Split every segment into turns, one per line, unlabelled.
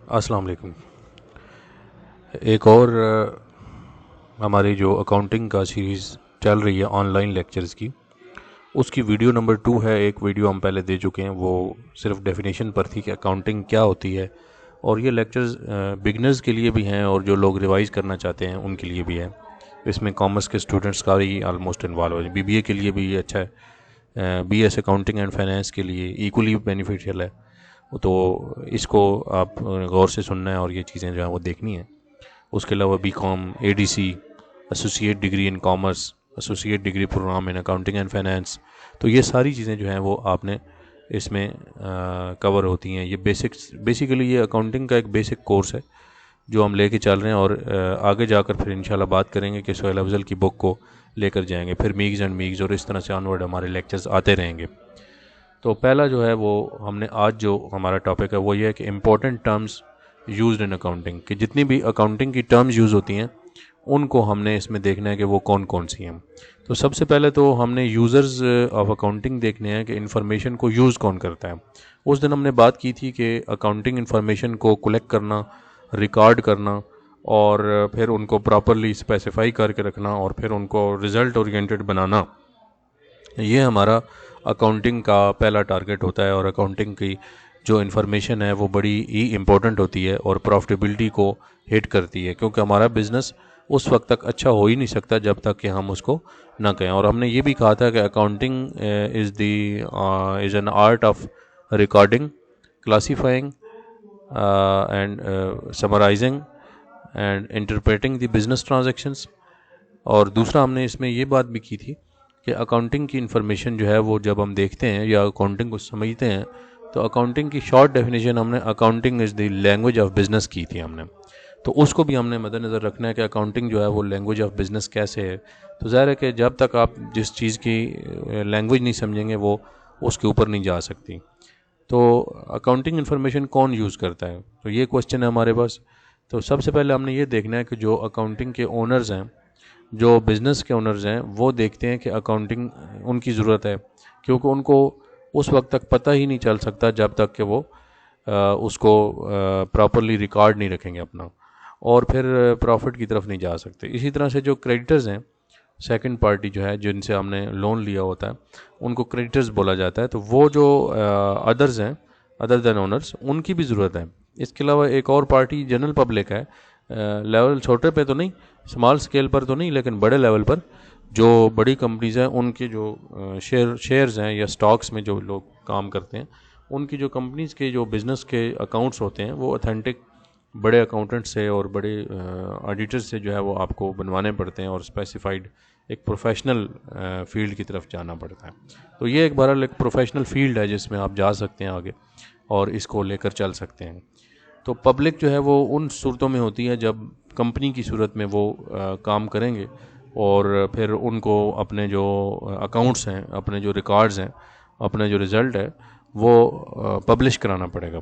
अस्सलाम वालेकुम। एक और हमारी जो अकाउंटिंग का सीरीज़ चल रही है ऑनलाइन लेक्चर्स की, उसकी वीडियो नंबर 2 है। एक वीडियो हम पहले दे चुके हैं, वो सिर्फ डेफिनेशन पर थी कि अकाउंटिंग क्या होती है। और ये लेक्चर्स बिगनर्स के लिए भी हैं और जो लोग रिवाइज़ करना चाहते हैं उनके लिए भी है। इसमें कॉमर्स के स्टूडेंट्स का ही ऑलमोस्ट इन्वॉल्व है। बीबीए के लिए भी ये अच्छा है, बीएस अकाउंटिंग एंड फाइनेंस के लिए इक्वली बेनिफिशियल है। तो इसको आप गौर से सुनना है और ये चीज़ें जो है वो देखनी है। उसके अलावा BCom, ADC, associate degree in commerce, associate degree program in accounting and finance, तो ये सारी चीज़ें जो हैं वो आपने इसमें कवर होती हैं। ये बेसिकली ये अकाउंटिंग का एक बेसिक कोर्स है जो हम लेके चल रहे हैं। और आगे जाकर फिर इंशाल्लाह बात करेंगे कि सोहेल अफजल की बुक को लेकर जाएंगे, फिर मीग्स एंड मीग्स, और इस तरह से ऑनवर्ड हमारे लेक्चर्स आते रहेंगे। तो पहला जो है वो हमने आज जो हमारा टॉपिक है वो ये है कि important terms used in accounting, कि जितनी भी अकाउंटिंग की टर्म्स यूज़ होती हैं उनको हमने इसमें देखना है कि वो कौन कौन सी हैं। तो सबसे पहले तो हमने यूज़र्स ऑफ अकाउंटिंग देखने हैं कि इन्फॉर्मेशन को यूज़ कौन करता है। उस दिन हमने बात की थी कि अकाउंटिंग इन्फॉर्मेशन को कलेक्ट करना, रिकॉर्ड करना, और फिर उनको प्रॉपरली स्पेसिफाई करके रखना, और फिर उनको रिज़ल्ट ओरिएंटेड बनाना, ये हमारा अकाउंटिंग का पहला टारगेट होता है। और अकाउंटिंग की जो इन्फॉर्मेशन है वो बड़ी ही इम्पोर्टेंट होती है और प्रॉफिटेबिलिटी को हिट करती है, क्योंकि हमारा बिज़नेस उस वक्त तक अच्छा हो ही नहीं सकता जब तक कि हम उसको ना कहें। और हमने ये भी कहा था कि accounting is an art of recording, classifying and summarising and interpreting the business transactions. और दूसरा हमने इसमें ये बात भी की थी कि अकाउंटिंग की इन्फॉर्मेशन जो है वो जब हम देखते हैं या अकाउंटिंग को समझते हैं, तो अकाउंटिंग की शॉर्ट डेफिनेशन हमने accounting is the language of business की थी हमने। तो उसको भी हमने मद्देनज़र रखना है कि अकाउंटिंग जो है वो लैंग्वेज ऑफ बिज़नेस कैसे है। तो ज़ाहिर है कि जब तक आप जिस चीज़ की लैंग्वेज नहीं समझेंगे वो उसके ऊपर नहीं जा सकती। तो अकाउंटिंग इन्फॉर्मेशन कौन यूज़ करता है, तो ये क्वेश्चन है हमारे पास। तो सबसे पहले हमने ये देखना है कि जो अकाउंटिंग के ओनर्स हैं, जो बिज़नेस के ओनर्स हैं, वो देखते हैं कि अकाउंटिंग उनकी ज़रूरत है, क्योंकि उनको उस वक्त तक पता ही नहीं चल सकता जब तक कि वो उसको प्रॉपरली रिकॉर्ड नहीं रखेंगे अपना, और फिर प्रॉफिट की तरफ नहीं जा सकते। इसी तरह से जो क्रेडिटर्स हैं, सेकंड पार्टी जो है जिनसे हमने लोन लिया होता है, उनको क्रेडिटर्स बोला जाता है। तो वो जो अदर्स हैं, अदर देन ओनर्स, उनकी भी ज़रूरत है। इसके अलावा एक और पार्टी जनरल पब्लिक है, लेवल छोटे पे तो नहीं, स्मॉल स्केल पर तो नहीं, लेकिन बड़े लेवल पर जो बड़ी कंपनीज़ हैं उनके जो शेयर्स हैं या स्टॉक्स में जो लोग काम करते हैं, उनकी जो कंपनीज़ के जो बिज़नेस के अकाउंट्स होते हैं वो ऑथेंटिक बड़े अकाउंटेंट से और बड़े ऑडिटर से जो है वो आपको बनवाने पड़ते हैं, और स्पेसिफाइड एक प्रोफेशनल फील्ड की तरफ जाना पड़ता है। तो ये एक बहरहाल एक प्रोफेशनल फील्ड है जिसमें आप जा सकते हैं आगे और इसको लेकर चल सकते हैं। तो पब्लिक जो है वो उन सूरतों में होती है जब कंपनी की सूरत में वो काम करेंगे, और फिर उनको अपने जो अकाउंट्स हैं, अपने जो रिकॉर्ड्स हैं, अपने जो रिज़ल्ट है वो पब्लिश कराना पड़ेगा।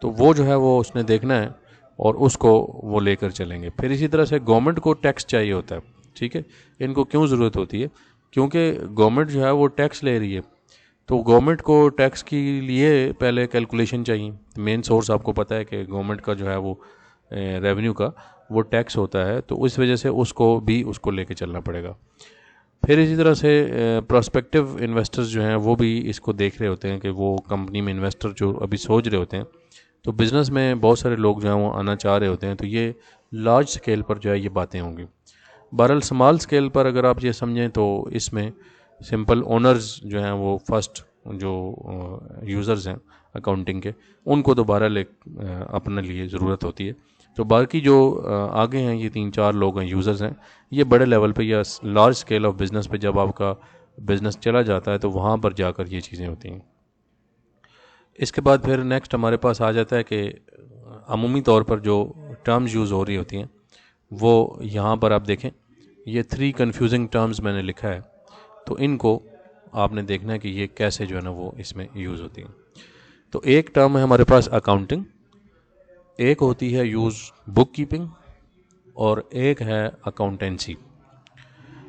तो वो जो है वो उसने देखना है और उसको वो लेकर चलेंगे। फिर इसी तरह से गवर्नमेंट को टैक्स चाहिए होता है। ठीक है, इनको क्यों ज़रूरत होती है? क्योंकि गवर्नमेंट जो है वो टैक्स ले रही है, तो गवर्नमेंट को टैक्स के लिए पहले कैलकुलेशन चाहिए। मेन सोर्स आपको पता है कि गवर्नमेंट का जो है वो रेवेन्यू का वो टैक्स होता है, तो इस वजह से उसको लेके चलना पड़ेगा। फिर इसी तरह से प्रोस्पेक्टिव इन्वेस्टर्स जो हैं वो भी इसको देख रहे होते हैं कि वो कंपनी में इन्वेस्टर जो अभी सोच रहे होते हैं, तो बिज़नेस में बहुत सारे लोग जो हैं वो आना चाह रहे होते हैं, तो ये लार्ज स्केल पर जो है ये बातें होंगी। बहरहाल स्मॉल स्केल पर अगर आप ये समझें तो इसमें सिंपल ओनर्स जो हैं वो फर्स्ट जो यूज़र्स हैं अकाउंटिंग के, उनको तो बहरहाल एक अपने लिए ज़रूरत होती है। तो बाकी जो आगे हैं ये 3-4 लोग हैं, यूज़र्स हैं, ये बड़े लेवल पे या लार्ज स्केल ऑफ बिज़नेस पे जब आपका बिज़नेस चला जाता है तो वहाँ पर जाकर ये चीज़ें होती हैं। इसके बाद फिर नेक्स्ट हमारे पास आ जाता है कि अमूमी तौर पर जो टर्म्स यूज़ हो रही होती हैं वो यहाँ पर आप देखें, ये 3 कन्फ्यूजिंग टर्म्स मैंने लिखा है, तो इनको आपने देखना है कि ये कैसे जो है ना वो इसमें यूज़ होती हैं। तो एक टर्म है हमारे पास अकाउंटिंग, एक होती है यूज़ बुक कीपिंग, और एक है अकाउंटेंसी।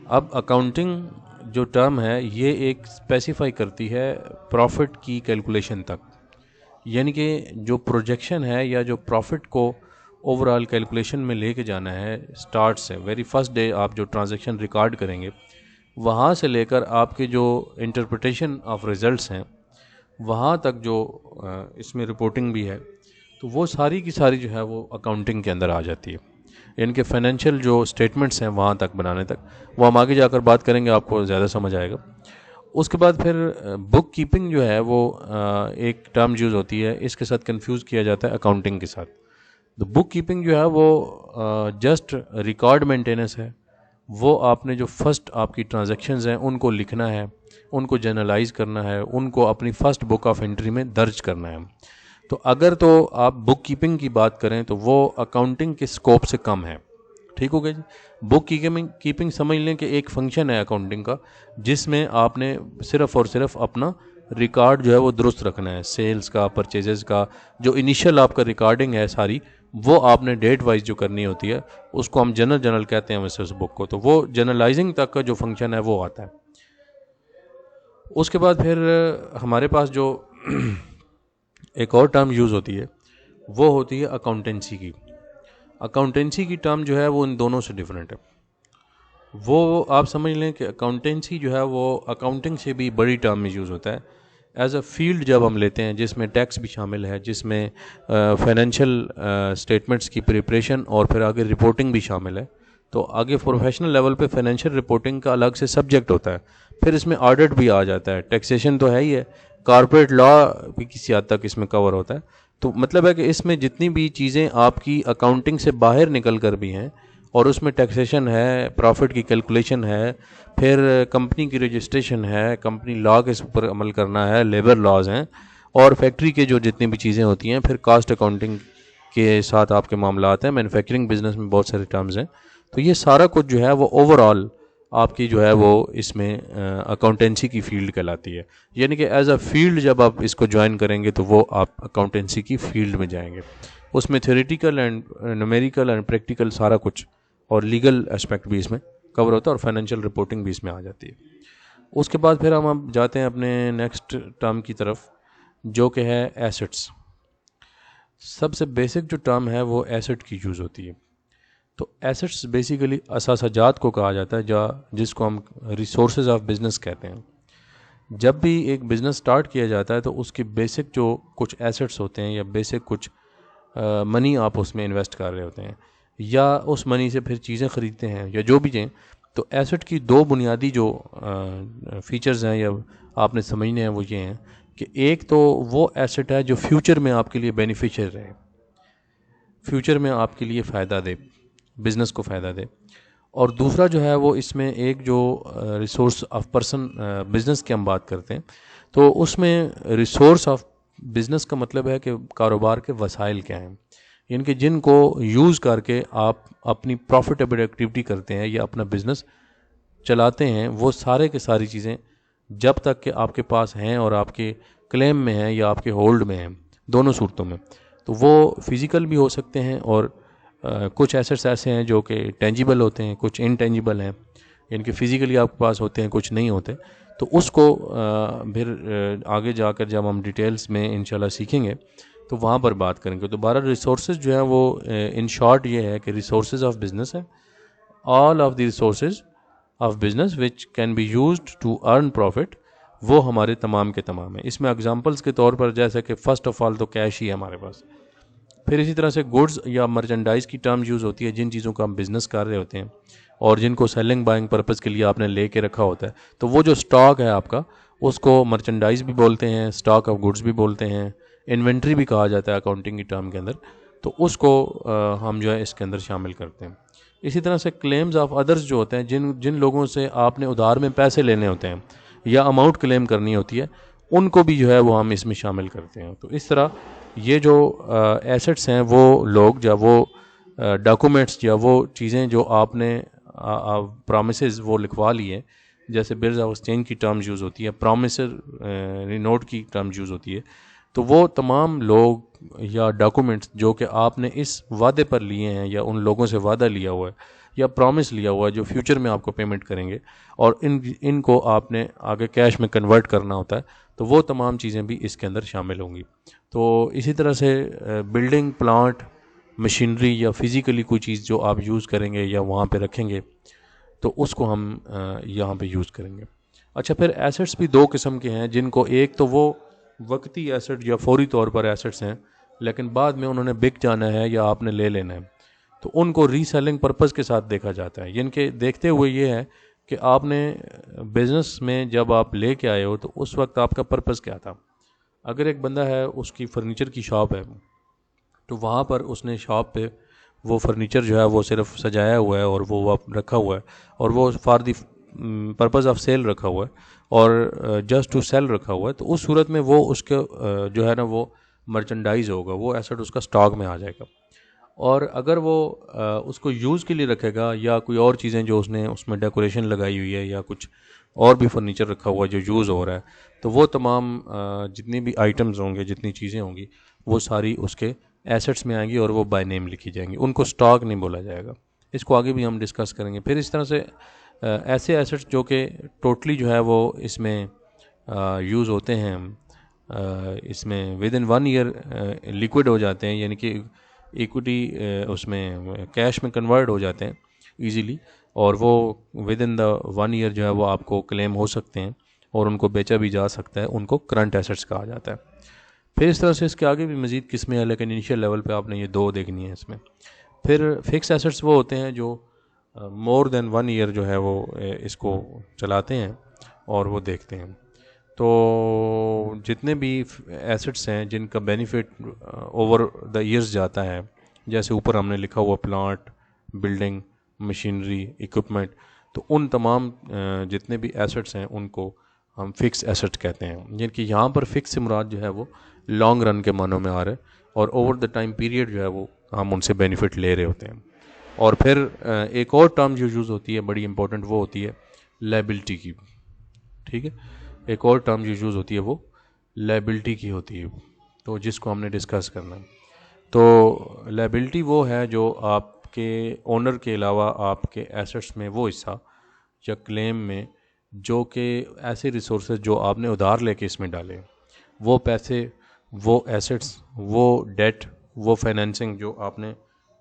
अब अकाउंटिंग जो टर्म है ये एक स्पेसिफाई करती है प्रॉफिट की कैलकुलेशन तक, यानी कि जो प्रोजेक्शन है या जो प्रॉफिट को ओवरऑल कैलकुलेशन में लेके जाना है, स्टार्ट से वेरी फर्स्ट डे आप जो ट्रांजैक्शन रिकॉर्ड करेंगे वहाँ से लेकर आपके जो इंटरप्रिटेशन ऑफ रिज़ल्ट्स हैं वहाँ तक जो इसमें रिपोर्टिंग भी है, तो वो सारी की सारी जो है वो अकाउंटिंग के अंदर आ जाती है। इनके फाइनेंशियल जो स्टेटमेंट्स हैं वहाँ तक बनाने तक, वो हम आगे जाकर बात करेंगे, आपको ज़्यादा समझ आएगा। उसके बाद फिर बुक कीपिंग जो है वो एक टर्म यूज़ होती है, इसके साथ कंफ्यूज किया जाता है अकाउंटिंग के साथ। तो बुक कीपिंग जो है वो जस्ट रिकॉर्ड मेंटेनेंस है। वो आपने जो फर्स्ट आपकी ट्रांजैक्शंस हैं उनको लिखना है, उनको जर्नलाइज करना है, उनको अपनी फ़र्स्ट बुक ऑफ एंट्री में दर्ज करना है। तो अगर तो आप बुक कीपिंग की बात करें तो वो अकाउंटिंग के स्कोप से कम है। ठीक हो गया जी। बुक कीपिंग समझ लें कि एक फंक्शन है अकाउंटिंग का, जिसमें आपने सिर्फ़ और सिर्फ अपना रिकॉर्ड जो है वो दुरुस्त रखना है। सेल्स का, परचेजेस का, जो इनिशियल आपका रिकॉर्डिंग है सारी, वो आपने डेट वाइज जो करनी होती है, उसको हम जनरल कहते हैं वैसे उस बुक को। तो वो जनरलाइजिंग तक का जो फंक्शन है वो आता है। उसके बाद फिर हमारे पास जो एक और टर्म यूज़ होती है वो होती है अकाउंटेंसी की। अकाउंटेंसी की टर्म जो है वो इन दोनों से डिफरेंट है। वो आप समझ लें कि अकाउंटेंसी जो है वो अकाउंटिंग से भी बड़ी टर्म में यूज़ होता है एज अ फील्ड जब हम लेते हैं, जिसमें टैक्स भी शामिल है, जिसमें फाइनेंशियल स्टेटमेंट्स की प्रिपरेशन और फिर आगे रिपोर्टिंग भी शामिल है। तो आगे प्रोफेशनल लेवल पे फाइनेंशियल रिपोर्टिंग का अलग से सब्जेक्ट होता है, फिर इसमें ऑडिट भी आ जाता है, टैक्सेशन तो है ही है, कॉर्पोरेट लॉ भी किसी हद तक इसमें कवर होता है। तो मतलब है कि इसमें जितनी भी चीज़ें आपकी अकाउंटिंग से बाहर निकल कर भी हैं, और उसमें टैक्सेशन है, प्रॉफिट की कैलकुलेशन है, फिर कंपनी की रजिस्ट्रेशन है, कंपनी लॉ के ऊपर अमल करना है, लेबर लॉज हैं, और फैक्ट्री के जो जितनी भी चीज़ें होती हैं, फिर कास्ट अकाउंटिंग के साथ आपके मामला आते हैं। मैन्युफैक्चरिंग बिजनेस में बहुत सारे टर्म्स हैं। तो ये सारा कुछ जो है वो ओवरऑल आपकी जो है वो इसमें अकाउंटेंसी की फील्ड कहलाती है। यानी कि एज अ फील्ड जब आप इसको ज्वाइन करेंगे तो वो आप अकाउंटेंसी की फील्ड में जाएंगे। उसमें theoretical and numerical and practical सारा कुछ, और लीगल एस्पेक्ट भी इसमें कवर होता है, और फाइनेंशियल रिपोर्टिंग भी इसमें आ जाती है। उसके बाद फिर हम अब जाते हैं अपने नेक्स्ट टर्म की तरफ, जो कि है एसेट्स। सबसे बेसिक जो टर्म है वो एसेट की यूज़ होती है। तो एसेट्स बेसिकली असासाजात को कहा जाता है, जिसको हम रिसोर्सेज ऑफ बिज़नेस कहते हैं। जब भी एक बिज़नेस स्टार्ट किया जाता है तो उसकी बेसिक जो कुछ एसेट्स होते हैं या बेसिक कुछ मनी आप उसमें इन्वेस्ट कर रहे होते हैं, या उस मनी से फिर चीज़ें ख़रीदते हैं या जो भी हैं। तो एसेट की दो बुनियादी जो फीचर्स हैं या आपने समझने हैं वो ये हैं कि एक तो वो एसेट है जो फ्यूचर में आपके लिए बेनिफिशियल रहे, फ्यूचर में आपके लिए फ़ायदा दे, बिज़नेस को फ़ायदा दे। और दूसरा जो है वो इसमें एक जो रिसोर्स ऑफ पर्सन बिज़नेस की हम बात करते हैं, तो उसमें रिसोर्स ऑफ बिज़नेस का मतलब है कि कारोबार के वसाइल क्या हैं, इनके जिनको यूज़ करके आप अपनी प्रॉफिटेबल एक्टिविटी करते हैं या अपना बिज़नेस चलाते हैं। वो सारे के सारी चीज़ें जब तक कि आपके पास हैं और आपके क्लेम में हैं या आपके होल्ड में हैं, दोनों सूरतों में, तो वो फिज़िकल भी हो सकते हैं, और कुछ एसेट्स ऐसे हैं जो कि टेंजिबल होते हैं, कुछ इनटेंजिबल हैं, इनके फिज़िकली आपके पास होते हैं, कुछ नहीं होते। तो उसको फिर आगे जाकर जब हम डिटेल्स में इंशाल्लाह सीखेंगे तो वहाँ पर बात करेंगे। तो 12 रिसोर्सेज जो हैं वो इन शॉर्ट ये है कि रिसोर्सेज ऑफ बिज़नेस है, all of the resources of business which can be used to earn profit, वो हमारे तमाम के तमाम हैं। इसमें एग्जांपल्स के तौर पर जैसे कि फ़र्स्ट ऑफ ऑल तो कैश ही है हमारे पास। फिर इसी तरह से गुड्स या मर्चेंडाइज़ की टर्म यूज़ होती है, जिन चीज़ों का हम बिज़नेस कर रहे होते हैं और जिनको सेलिंग बाइंग पर्पज़ के लिए आपने ले के रखा होता है। तो वो जो स्टॉक है आपका, उसको मर्चेंडाइज़ भी बोलते हैं, स्टॉक ऑफ गुड्स भी बोलते हैं, इन्वेंट्री भी कहा जाता है अकाउंटिंग की टर्म के अंदर। तो उसको हम जो है इसके अंदर शामिल करते हैं। इसी तरह से क्लेम्स ऑफ अदर्स जो होते हैं, जिन लोगों से आपने उधार में पैसे लेने होते हैं या अमाउंट क्लेम करनी होती है, उनको भी जो है वो हम इसमें शामिल करते हैं। तो इस तरह ये जो एसेट्स हैं, वो लोग या वो डॉक्यूमेंट्स या वो चीज़ें जो आपने प्रॉमिसेस वो लिखवा लिए, जैसे बिल्स ऑफ एक्सचेंज की टर्म्स यूज़ होती है, प्रॉमिसरी नोट की टर्म्स यूज़ होती है। तो वो तमाम लोग या डॉक्यूमेंट्स जो कि आपने इस वादे पर लिए हैं या उन लोगों से वादा लिया हुआ है या प्रॉमिस लिया हुआ है जो फ्यूचर में आपको पेमेंट करेंगे, और इनको आपने आगे कैश में कन्वर्ट करना होता है। तो वो तमाम चीज़ें भी इसके अंदर शामिल होंगी। तो इसी तरह से बिल्डिंग, प्लांट, मशीनरी या फिज़िकली कोई चीज़ जो आप यूज़ करेंगे या वहाँ पे रखेंगे तो उसको हम यहाँ पे यूज़ करेंगे। अच्छा, फिर एसेट्स भी दो किस्म के हैं, जिनको एक तो वो वक्ती एसेट या फौरी तौर पर एसेट्स हैं, लेकिन बाद में उन्होंने बिक जाना है या आपने ले लेना है, तो उनको रीसेलिंग पर्पज़ के साथ देखा जाता है। इनके देखते हुए ये है कि आपने बिज़नेस में जब आप ले के आए हो तो उस वक्त आपका पर्पज़ क्या था। अगर एक बंदा है, उसकी फ़र्नीचर की शॉप है, तो वहाँ पर उसने शॉप पे वो फर्नीचर जो है वो सिर्फ सजाया हुआ है और वो रखा हुआ है, और वो for the purpose of sale रखा हुआ है और जस्ट टू सेल रखा हुआ है, तो उस सूरत में वो उसके जो है ना वो मर्चेंडाइज होगा, वो एसेट उसका स्टॉक में आ जाएगा। और अगर वो उसको यूज़ के लिए रखेगा या कोई और चीज़ें जो उसने उसमें डेकोरेशन लगाई हुई है या कुछ और भी फर्नीचर रखा हुआ है जो यूज़ हो रहा है, तो वो तमाम जितनी भी आइटम्स होंगे, जितनी चीज़ें होंगी, वो सारी उसके एसेट्स में आएंगी और वो बाय नेम लिखी जाएंगी, उनको स्टॉक नहीं बोला जाएगा। इसको आगे भी हम डिस्कस करेंगे। फिर इस तरह से ऐसे एसेट्स जो कि टोटली जो है वो इसमें यूज़ होते हैं, इसमें विद इन 1 ईयर लिक्विड हो जाते हैं, यानी कि इक्विटी उसमें कैश में कन्वर्ट हो जाते हैं इजीली, और वो विद इन द 1 ईयर जो है वो आपको क्लेम हो सकते हैं और उनको बेचा भी जा सकता है, उनको करंट एसेट्स कहा जाता है। फिर इस तरह से इसके आगे भी मज़ीद किस्में हैं, लेकिन इनिशियल लेवल पे आपने ये दो देखनी है इसमें। फिर फिक्स एसेट्स वो होते हैं जो मोर देन 1 ईयर जो है वो इसको चलाते हैं और वो देखते हैं। तो जितने भी एसेट्स हैं जिनका बेनिफिट ओवर द ईयर्स जाता है, जैसे ऊपर हमने लिखा हुआ प्लांट, बिल्डिंग, मशीनरी, इक्विपमेंट, तो उन तमाम जितने भी एसेट्स हैं उनको हम फिक्स एसेट कहते हैं, जिनकी यहाँ पर फिक्स से मुराद जो है वो लॉन्ग रन के मानों में आ रहा है और ओवर द टाइम पीरियड जो है वो हम उनसे बेनिफिट ले रहे होते हैं। और फिर एक और टर्म जो यूज़ होती है बड़ी इंपॉर्टेंट, वो होती है लायबिलिटी की। ठीक है, एक और टर्म जो यूज़ होती है वो लायबिलिटी की होती है, तो जिसको हमने डिस्कस करना है। तो लायबिलिटी वो है जो आपके ओनर के अलावा आपके एसेट्स में वो हिस्सा या क्लेम में जो कि ऐसे रिसोर्सेज जो आपने उधार लेके इसमें डाले, वो पैसे, वो एसेट्स, वो डेट, वो फाइनेंसिंग जो आपने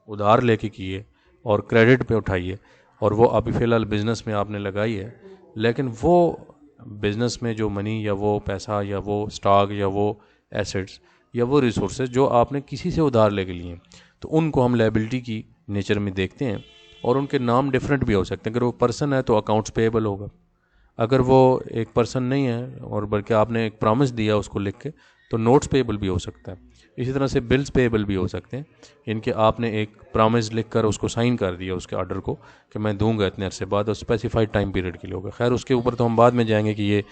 उधार लेके की है और क्रेडिट पे उठाई है और वो अभी फ़िलहाल बिज़नेस में आपने लगाई है, लेकिन वो बिज़नेस में जो मनी या वो पैसा या वो स्टॉक या वो एसेट्स या वो रिसोर्सेज जो आपने किसी से उधार लेके लिए हैं, तो उनको हम लायबिलिटी की नेचर में देखते हैं। और उनके नाम डिफरेंट भी हो सकते हैं। अगर वो पर्सन है तो अकाउंट्स पेएबल होगा, अगर वो एक पर्सन नहीं है और बल्कि आपने एक प्रॉमिस दिया उसको लिख के, तो नोट्स पेएबल भी हो सकता है। इसी तरह से बिल्स पेएबल भी हो सकते हैं, इनके आपने एक प्रॉमिस लिख कर उसको साइन कर दिया उसके ऑर्डर को कि मैं दूंगा इतने अरसे बाद और स्पेसिफाइड टाइम पीरियड के लिए होगा। खैर उसके ऊपर तो हम बाद में जाएंगे कि ये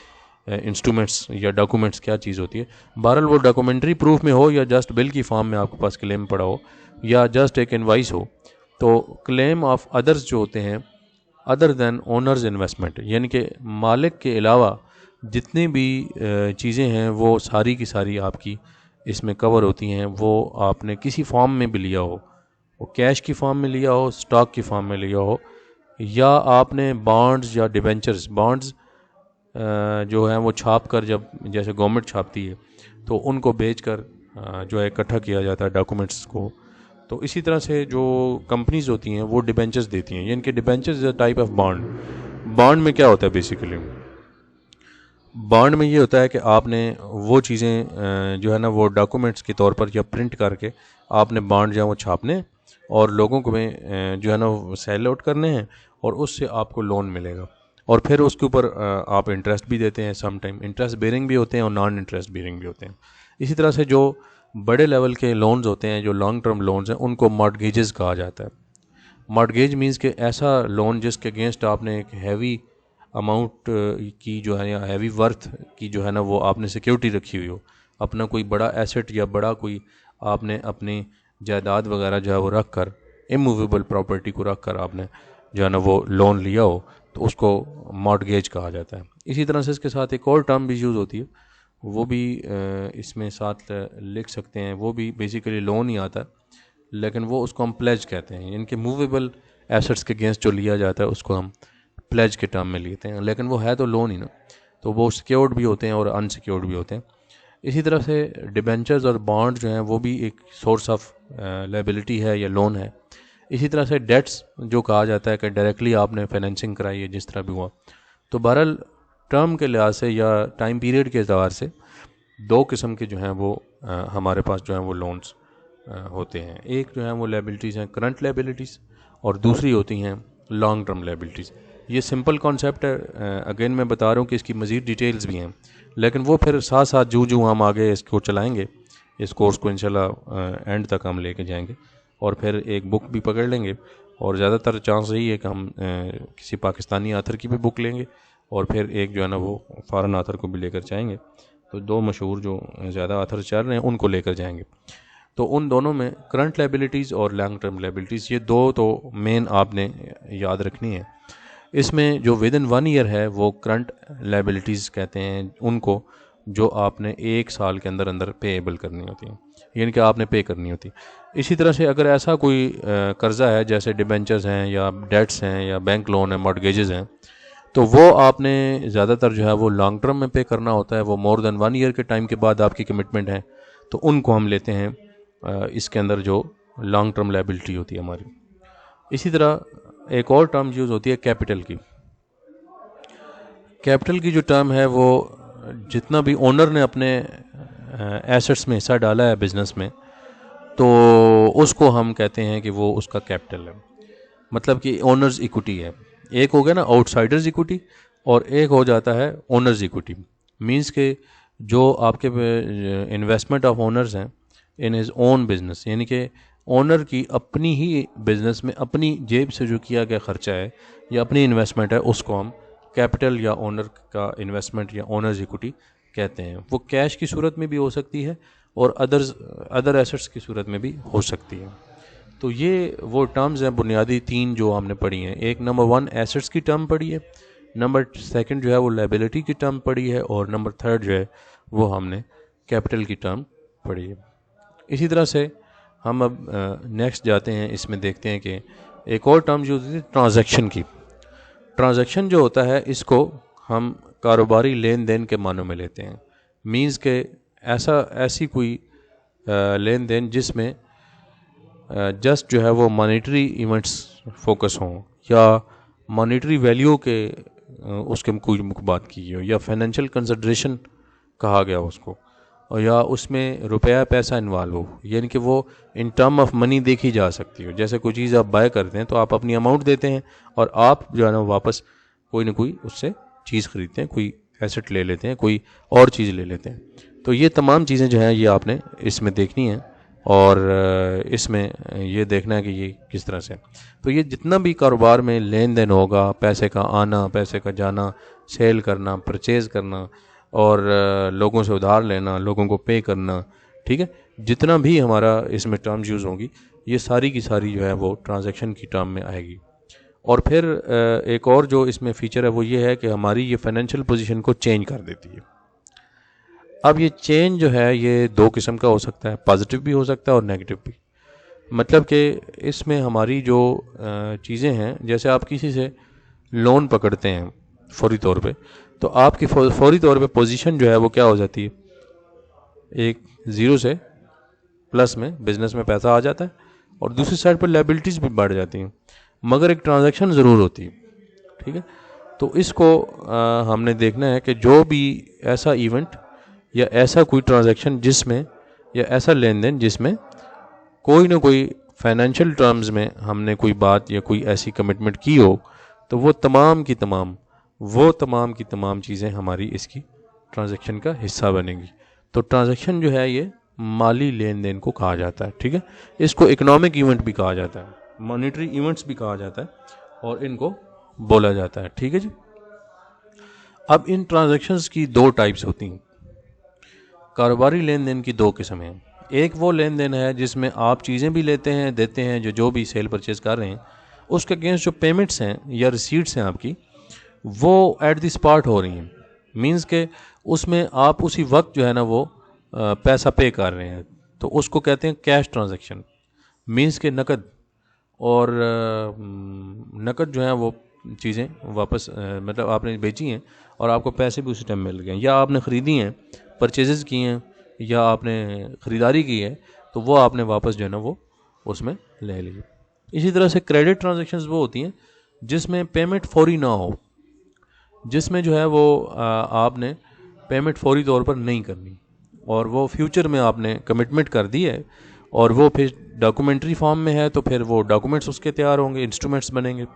इंस्ट्रूमेंट्स या डॉक्यूमेंट्स क्या चीज़ होती है। बहरहाल वो डॉक्यूमेंट्री प्रूफ में हो या जस्ट बिल की फॉर्म में आपके पास क्लेम पड़ा हो या जस्ट एक इनवाइस हो, तो क्लेम ऑफ अदर्स जो होते हैं अदर देन ओनर्स इन्वेस्टमेंट, यानी कि मालिक के अलावा जितनी भी चीज़ें हैं वो सारी की सारी आपकी इसमें कवर होती हैं। वो आपने किसी फॉर्म में भी लिया हो, वो कैश की फॉर्म में लिया हो, स्टॉक की फॉर्म में लिया हो, या आपने बॉन्ड्स या डिबेंचर्स, बॉन्ड्स जो हैं वो छाप कर, जब जैसे गवर्नमेंट छापती है तो उनको बेच कर जो है इकट्ठा किया जाता है डॉक्यूमेंट्स को। तो इसी तरह से जो कंपनीज होती हैं वो डिबेंचर्स देती हैं, यानी कि debentures is a type of bond. Bond में क्या होता है बेसिकली, बॉन्ड में ये होता है कि आपने वो चीज़ें जो है ना वो डॉक्यूमेंट्स के तौर पर या प्रिंट करके आपने बॉन्ड जो है वो छापने और लोगों को में जो है ना वो सेल आउट करने हैं और उससे आपको लोन मिलेगा और फिर उसके ऊपर आप इंटरेस्ट भी देते हैं। सम टाइम इंटरेस्ट बेरिंग भी होते हैं और नॉन इंटरेस्ट बेरिंग भी होते हैं। इसी तरह से जो बड़े लेवल के लोन्स होते हैं, जो लॉन्ग टर्म लोन्स हैं, उनको मॉर्टगेजेस कहा जाता है। मॉर्टगेज मीन्स कि ऐसा लोन जिसके अगेंस्ट आपने एक हैवी अमाउंट की जो है या हैवी वर्थ की जो है ना वो आपने सिक्योरिटी रखी हुई हो, अपना कोई बड़ा एसेट या बड़ा कोई आपने अपनी जायदाद वगैरह जो है वो रख कर, इमूवेबल प्रॉपर्टी को रख कर आपने जो है ना वो लोन लिया हो, तो उसको मॉर्टगेज कहा जाता है। इसी तरह से इसके साथ एक और टर्म भी यूज़ होती है, वो भी इसमें साथ लिख सकते हैं। वो भी बेसिकली लोन ही आता है, लेकिन वो उसको हम प्लेज कहते हैं। इनके मूवेबल एसेट्स के अगेंस्ट जो लिया जाता है उसको हम प्लेज के टर्म में लेते हैं, लेकिन वो है तो लोन ही ना। तो वो सिक्योर्ड भी होते हैं और अनसिक्योर्ड भी होते हैं। इसी तरह से डिबेंचर्स और बॉन्ड जो हैं वो भी एक सोर्स ऑफ लायबिलिटी है या लोन है। इसी तरह से डेट्स जो कहा जाता है कि डायरेक्टली आपने फाइनेंसिंग कराई है जिस तरह भी हुआ। तो बहरहाल टर्म के लिहाज से या टाइम पीरियड के एतबार से दो किस्म के जो हैं वो हमारे पास जो हैं वो लोन्स होते हैं। एक जो है वो लायबिलिटीज़ हैं करंट लायबिलिटीज़ और दूसरी होती हैं लॉन्ग टर्म लायबिलिटीज़। ये सिंपल कॉन्सेप्ट है, अगेन मैं बता रहा हूँ कि इसकी मज़ीद डिटेल्स भी हैं, लेकिन वो फिर साथ साथ जो हम आगे इसको चलाएंगे, इस कोर्स को इंशाल्लाह एंड तक हम लेके जाएंगे और फिर एक बुक भी पकड़ लेंगे। और ज़्यादातर चांस यही है कि हम किसी पाकिस्तानी आथर की भी बुक लेंगे और फिर एक जो है ना वो फ़ॉरेन आथर को भी लेकर जाएंगे। तो दो मशहूर जो ज़्यादा आथर चल रहे हैं उनको लेकर जाएंगे। तो उन दोनों में करंट लायबिलिटीज़ और लॉन्ग टर्म लायबिलिटीज़, ये दो तो मेन आपने याद रखनी है। इसमें जो विद इन 1 ईयर है वो करंट लायबिलिटीज़ कहते हैं उनको, जो आपने 1 साल के अंदर अंदर पेएबल करनी होती है, यानी कि आपने पे करनी होती है। इसी तरह से अगर ऐसा कोई कर्ज़ा है जैसे डिबेंचर्स हैं या डेट्स हैं या बैंक लोन है, मॉर्गेजेस हैं, तो वो आपने ज़्यादातर जो है वो लॉन्ग टर्म में पे करना होता है। वो मोर देन 1 ईयर के टाइम के बाद आपकी कमिटमेंट है, तो उनको हम लेते हैं इसके अंदर जो लॉन्ग टर्म लायबिलिटी होती है हमारी। इसी तरह एक और टर्म यूज़ होती है कैपिटल की। कैपिटल की जो टर्म है वो जितना भी ओनर ने अपने एसेट्स में हिस्सा डाला है बिज़नेस में, तो उसको हम कहते हैं कि वो उसका कैपिटल है, मतलब कि ओनर्स इक्विटी है। एक हो गया ना आउटसाइडर्स इक्विटी और एक हो जाता है ओनर्स इक्विटी। मींस के जो आपके इन्वेस्टमेंट ऑफ ओनर्स हैं इन हिज ओन बिजनेस, यानी कि ओनर की अपनी ही बिजनेस में अपनी जेब से जो किया गया खर्चा है या अपनी इन्वेस्टमेंट है, उसको हम कैपिटल या ओनर का इन्वेस्टमेंट या ओनर्स इक्विटी कहते हैं। वो कैश की सूरत में भी हो सकती है और अदर एसेट्स की सूरत में भी हो सकती है। तो ये वो टर्म्स हैं बुनियादी 3 जो हमने पढ़ी हैं। एक नंबर 1 एसेट्स की टर्म पढ़ी है, नंबर 2 जो है वो लायबिलिटी की टर्म पढ़ी है और नंबर 3 जो है वो हमने कैपिटल की टर्म पढ़ी है। इसी तरह से हम अब नेक्स्ट जाते हैं, इसमें देखते हैं कि एक और टर्म जो होती है ट्रांजैक्शन की। ट्रांजैक्शन जो होता है इसको हम कारोबारी लेन देन के मानों में लेते हैं। मींस के ऐसी कोई लेन देन जिसमें जस्ट जो है वो मॉनेटरी इवेंट्स फोकस हों या मॉनेटरी वैल्यू के उसके कोई बात की हो या फाइनेंशियल कंसिडरेशन कहा गया उसको, और या उसमें रुपया पैसा इन्वॉल्व हो, यानी कि वो इन टर्म ऑफ मनी देखी जा सकती हो। जैसे कोई चीज़ आप बाय करते हैं तो आप अपनी अमाउंट देते हैं और आप जो है ना वापस कोई ना कोई उससे चीज़ खरीदते हैं, कोई एसेट ले लेते हैं, कोई और चीज़ ले लेते हैं। तो ये तमाम चीज़ें जो हैं ये आपने इसमें देखनी है और इसमें ये देखना है कि ये किस तरह से। तो ये जितना भी कारोबार में लेन देन होगा, पैसे का आना, पैसे का जाना, सेल करना, परचेज़ करना और लोगों से उधार लेना, लोगों को पे करना, ठीक है, जितना भी हमारा इसमें टर्म्स यूज़ होंगी ये सारी की सारी जो है वो ट्रांजैक्शन की टर्म में आएगी। और फिर एक और जो इसमें फ़ीचर है वो ये है कि हमारी ये फाइनेंशियल पोजीशन को चेंज कर देती है। अब ये चेंज जो है ये 2 किस्म का हो सकता है, पॉजिटिव भी हो सकता है और नेगेटिव भी। मतलब कि इसमें हमारी जो चीज़ें हैं, जैसे आप किसी से लोन पकड़ते हैं फौरी तौर पे, तो आपकी फौरी तौर पे पोजीशन जो है वो क्या हो जाती है, एक 0 से प्लस में बिजनेस में पैसा आ जाता है और दूसरी साइड पर लायबिलिटीज़ भी बढ़ जाती हैं, मगर एक ट्रांजैक्शन ज़रूर होती है, ठीक है। तो इसको हमने देखना है कि जो भी ऐसा इवेंट या ऐसा कोई ट्रांजैक्शन जिसमें या ऐसा लेन देन जिसमें कोई ना कोई फाइनेंशियल टर्म्स में हमने कोई बात या कोई ऐसी कमिटमेंट की हो, तो वो तमाम की तमाम चीज़ें हमारी इसकी ट्रांजैक्शन का हिस्सा बनेंगी। तो ट्रांजैक्शन जो है ये माली लेन देन को कहा जाता है, ठीक है। इसको इकोनॉमिक इवेंट भी कहा जाता है, मॉनेटरी इवेंट्स भी कहा जाता है और इनको बोला जाता है, ठीक है जी। अब इन ट्रांजैक्शंस की 2 टाइप्स होती हैं। कारोबारी लेन देन की 2 किस्म हैं। एक वो लेन देन है जिसमें आप चीज़ें भी लेते हैं, देते हैं, जो भी सेल परचेज़ कर रहे हैं उसके अगेंस्ट जो पेमेंट्स हैं या रिसीट्स हैं आपकी, वो एट द स्पॉट हो रही हैं। मींस के उसमें आप उसी वक्त जो है ना वो पैसा पे कर रहे हैं, तो उसको कहते हैं कैश ट्रांजैक्शन। मींस के नकद और नकद जो है वो चीज़ें वापस मतलब आपने बेची हैं और आपको पैसे भी उसी टाइम मिल गए, या आपने ख़रीदी हैं, परचेजेस की हैं, या आपने ख़रीदारी की है, तो वो आपने वापस जो है ना वो उसमें ले ली। इसी तरह से क्रेडिट ट्रांजैक्शंस वो होती हैं जिसमें पेमेंट फौरी ना हो, जिसमें जो है वो आपने पेमेंट फौरी तौर पर नहीं करनी, और वो फ्यूचर में आपने कमिटमेंट कर दी है, और वो फिर डॉक्यूमेंट्री फॉर्म में है, तो फिर वो डॉक्यूमेंट्स उसके तैयार होंगे, इंस्ट्रूमेंट्स बनेंगे,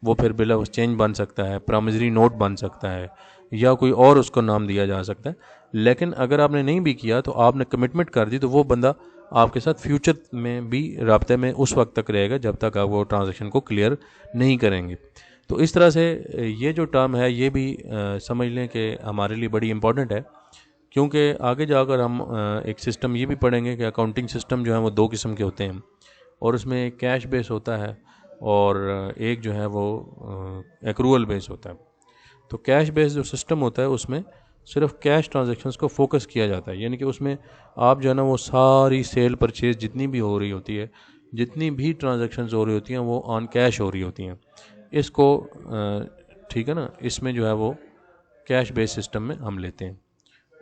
वो फिर बिल ऑफ एक्सचेंज बन सकता है, प्रॉमिसरी नोट बन सकता है, या कोई और उसको नाम दिया जा सकता है। लेकिन अगर आपने नहीं भी किया तो आपने कमिटमेंट कर दी, तो वो बंदा आपके साथ फ्यूचर में भी राब्ते में उस वक्त तक रहेगा जब तक आप वो ट्रांजैक्शन को क्लियर नहीं करेंगे। तो इस तरह से ये जो टर्म है ये भी समझ लें कि हमारे लिए बड़ी इम्पॉर्टेंट है, क्योंकि आगे जाकर हम एक सिस्टम ये भी पढ़ेंगे कि अकाउंटिंग सिस्टम जो है वो 2 किस्म के होते हैं, और उसमें एक कैश बेस होता है और एक जो है वो एक्रूअल बेस होता है। तो कैश बेस जो सिस्टम होता है उसमें सिर्फ कैश ट्रांजैक्शंस को फोकस किया जाता है, यानी कि उसमें आप जो है ना वो सारी सेल परचेज जितनी भी हो रही होती है, जितनी भी ट्रांजैक्शंस हो रही होती हैं, वो ऑन कैश हो रही होती हैं। इसको ठीक है ना, इसमें जो है वो कैश बेस सिस्टम में हम लेते हैं।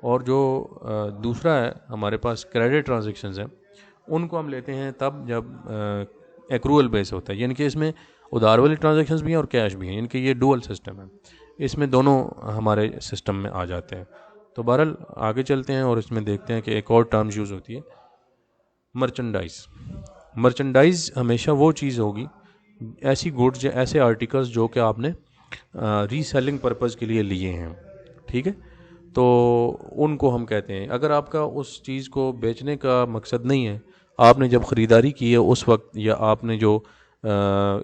और जो दूसरा है हमारे पास क्रेडिट ट्रांजैक्शंस हैं, उनको हम लेते हैं तब जब एक्रूअल बेस होता है, यानी कि इसमें उधार वाली ट्रांजैक्शंस भी हैं और कैश भी हैं, यानी कि ये डुअल सिस्टम है, इसमें दोनों हमारे सिस्टम में आ जाते हैं। तो बहरहाल आगे चलते हैं और इसमें देखते हैं कि एक और टर्म यूज़ होती है, मर्चेंडाइज। मर्चेंडाइज हमेशा वो चीज़ होगी, ऐसी गुड्स या ऐसे आर्टिकल्स जो कि आपने रीसेलिंग पर्पज़ के लिए लिए हैं, ठीक है, तो उनको हम कहते हैं। अगर आपका उस चीज़ को बेचने का मकसद नहीं है, आपने जब ख़रीदारी की है उस वक्त, या आपने जो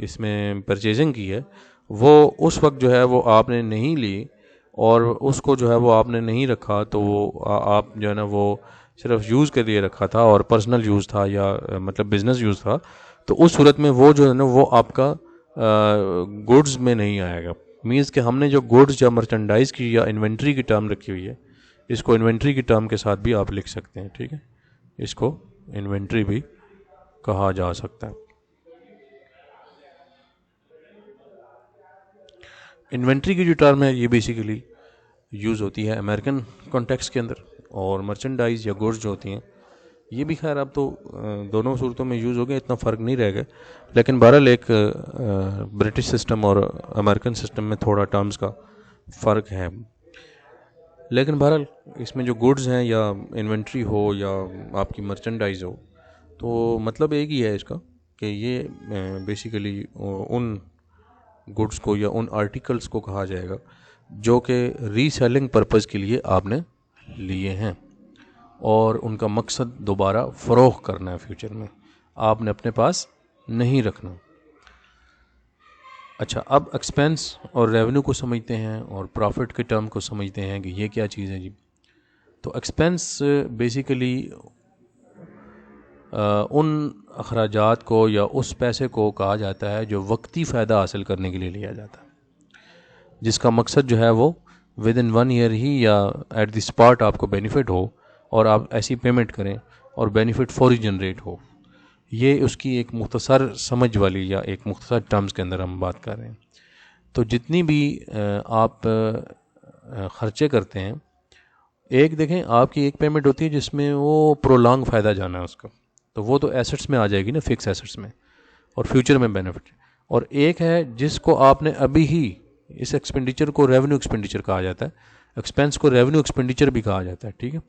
इसमें परचेजिंग की है वो उस वक्त जो है वो आपने नहीं ली और उसको जो है वो आपने नहीं रखा, तो वो आप जो है ना वो सिर्फ यूज़ के लिए रखा था और पर्सनल यूज़ था या मतलब बिज़नेस यूज़ था, तो उस सूरत में वो जो है ना वो आपका गुड्स में नहीं आएगा। मीन्स कि हमने जो गुड्स या मर्चेंडाइज़ की या इन्वेंट्री की टर्म रखी हुई है, इसको इन्वेंट्री की टर्म के साथ भी आप लिख सकते हैं, ठीक है, इसको इन्वेंट्री भी कहा जा सकता है। इन्वेंट्री की जो टर्म है ये बेसिकली यूज़ होती है अमेरिकन कॉन्टेक्स्ट के अंदर, और मर्चेंडाइज़ या गुड्स जो होती हैं ये भी खैर अब तो दोनों सूरतों में यूज़ हो गए, इतना फ़र्क नहीं रहेगा। लेकिन बहरहाल एक ब्रिटिश सिस्टम और अमेरिकन सिस्टम में थोड़ा टर्म्स का फ़र्क है। लेकिन बहरहाल इसमें जो गुड्स हैं या इन्वेंट्री हो या आपकी मर्चेंडाइज़ हो, तो मतलब एक ही है इसका कि ये बेसिकली उन गुड्स को या उन आर्टिकल्स को कहा जाएगा जो कि रीसेलिंग पर्पज़ के लिए आपने लिए हैं और उनका मकसद दोबारा फ़रोख्त करना है, फ्यूचर में आपने अपने पास नहीं रखना। अच्छा, अब एक्सपेंस और रेवेन्यू को समझते हैं और प्रॉफिट के टर्म को समझते हैं कि ये क्या चीज़ है जी। तो एक्सपेंस बेसिकली उन अखराजात को या उस पैसे को कहा जाता है जो वक्ती फ़ायदा हासिल करने के लिए लिया जाता है, जिसका मकसद जो है वो विद इन 1 ईयर ही या एट द स्पॉट आपको बेनिफिट हो और आप ऐसी पेमेंट करें और बेनिफिट फौरी जनरेट हो। ये उसकी एक मुख्तसर समझ वाली या एक मुख्तसर टर्म्स के अंदर हम बात कर रहे हैं। तो जितनी भी आप ख़र्चे करते हैं, एक देखें आपकी एक पेमेंट होती है जिसमें वो प्रोलॉन्ग फ़ायदा जाना है उसका, तो वो तो एसेट्स में आ जाएगी ना, फिक्स एसेट्स में, और फ्यूचर में बेनिफिट। और एक है जिसको आपने अभी ही, इस एक्सपेंडिचर को रेवेन्यू एक्सपेंडिचर कहा जाता है, एक्सपेंस को रेवेन्यू एक्सपेंडिचर भी कहा जाता है, ठीक है।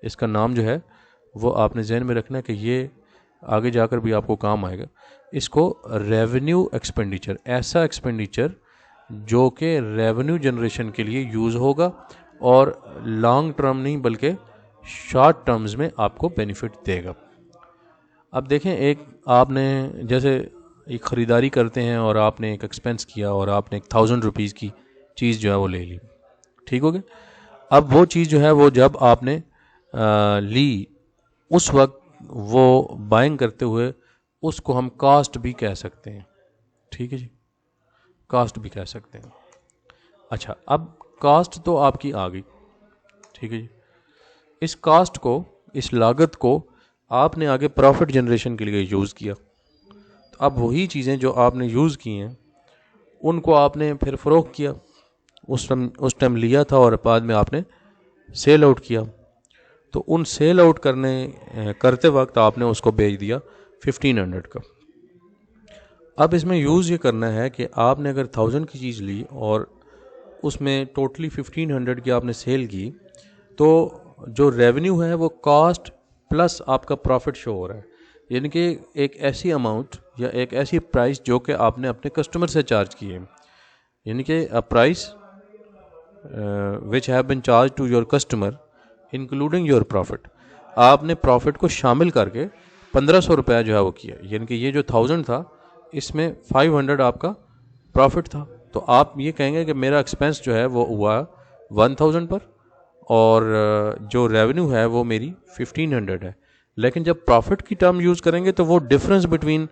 इसका नाम जो है वो आपने जहन में रखना है कि ये आगे जाकर भी आपको काम आएगा। इसको रेवेन्यू एक्सपेंडिचर, ऐसा एक्सपेंडिचर जो कि रेवेन्यू जनरेशन के लिए यूज़ होगा और लॉन्ग टर्म नहीं बल्कि शॉर्ट टर्म्स में आपको बेनिफिट देगा। अब देखें, एक आपने जैसे एक ख़रीदारी करते हैं और आपने एक एक्सपेंस किया और आपने 1000 रुपीज़ की चीज़ जो है वो ले ली, ठीक हो गया। अब वो चीज़ जो है वो जब आपने ली, उस वक्त वो बाइंग करते हुए उसको हम कास्ट भी कह सकते हैं, ठीक है जी, कास्ट भी कह सकते हैं। अच्छा, अब कास्ट तो आपकी आ गई, ठीक है जी। इस कास्ट को, इस लागत को आपने आगे प्रॉफिट जनरेशन के लिए यूज़ किया, तो अब वही चीज़ें जो आपने यूज़ की हैं उनको आपने फिर फ़रोख्त किया, उस टाइम लिया था और बाद में आपने सेल आउट किया। तो उन सेल आउट करते वक्त आपने उसको बेच दिया 1500 का। अब इसमें यूज़ ये करना है कि आपने अगर 1000 की चीज़ ली और उसमें टोटली 1500 की आपने सेल की, तो जो रेवेन्यू है वो कॉस्ट प्लस आपका प्रॉफिट शो हो रहा है। यानी कि एक ऐसी अमाउंट या एक ऐसी प्राइस जो कि आपने अपने कस्टमर से चार्ज की है, यानी कि a price which have been charge to your customer including your profit. आपने प्रॉफिट को शामिल करके 1500 रुपया जो है वो किया, यानी कि ये जो 1000 था इसमें 500 आपका प्रॉफिट था। तो आप ये कहेंगे कि मेरा एक्सपेंस जो है वो हुआ 1000 पर और जो रेवेन्यू है वो मेरी 1500 है। लेकिन जब प्रॉफिट की टर्म यूज़ करेंगे तो वो difference between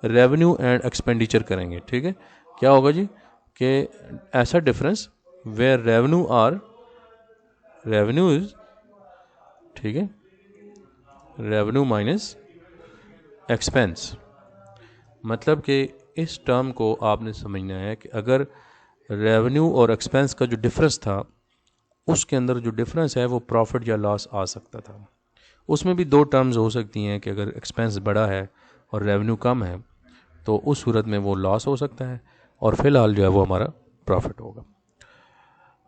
revenue and expenditure करेंगे। ठीक है, क्या होगा जी कि ऐसा डिफरेंस वेयर रेवेन्यू इज, ठीक है, रेवेन्यू माइनस एक्सपेंस। मतलब कि इस टर्म को आपने समझना है कि अगर रेवेन्यू और एक्सपेंस का जो डिफरेंस था उसके अंदर जो डिफरेंस है वो प्रॉफिट या लॉस आ सकता था। उसमें भी दो टर्म्स हो सकती हैं कि अगर एक्सपेंस बड़ा है और रेवेन्यू कम है तो उस सूरत में वो लॉस हो सकता है और फिलहाल जो है वो हमारा प्रॉफिट होगा।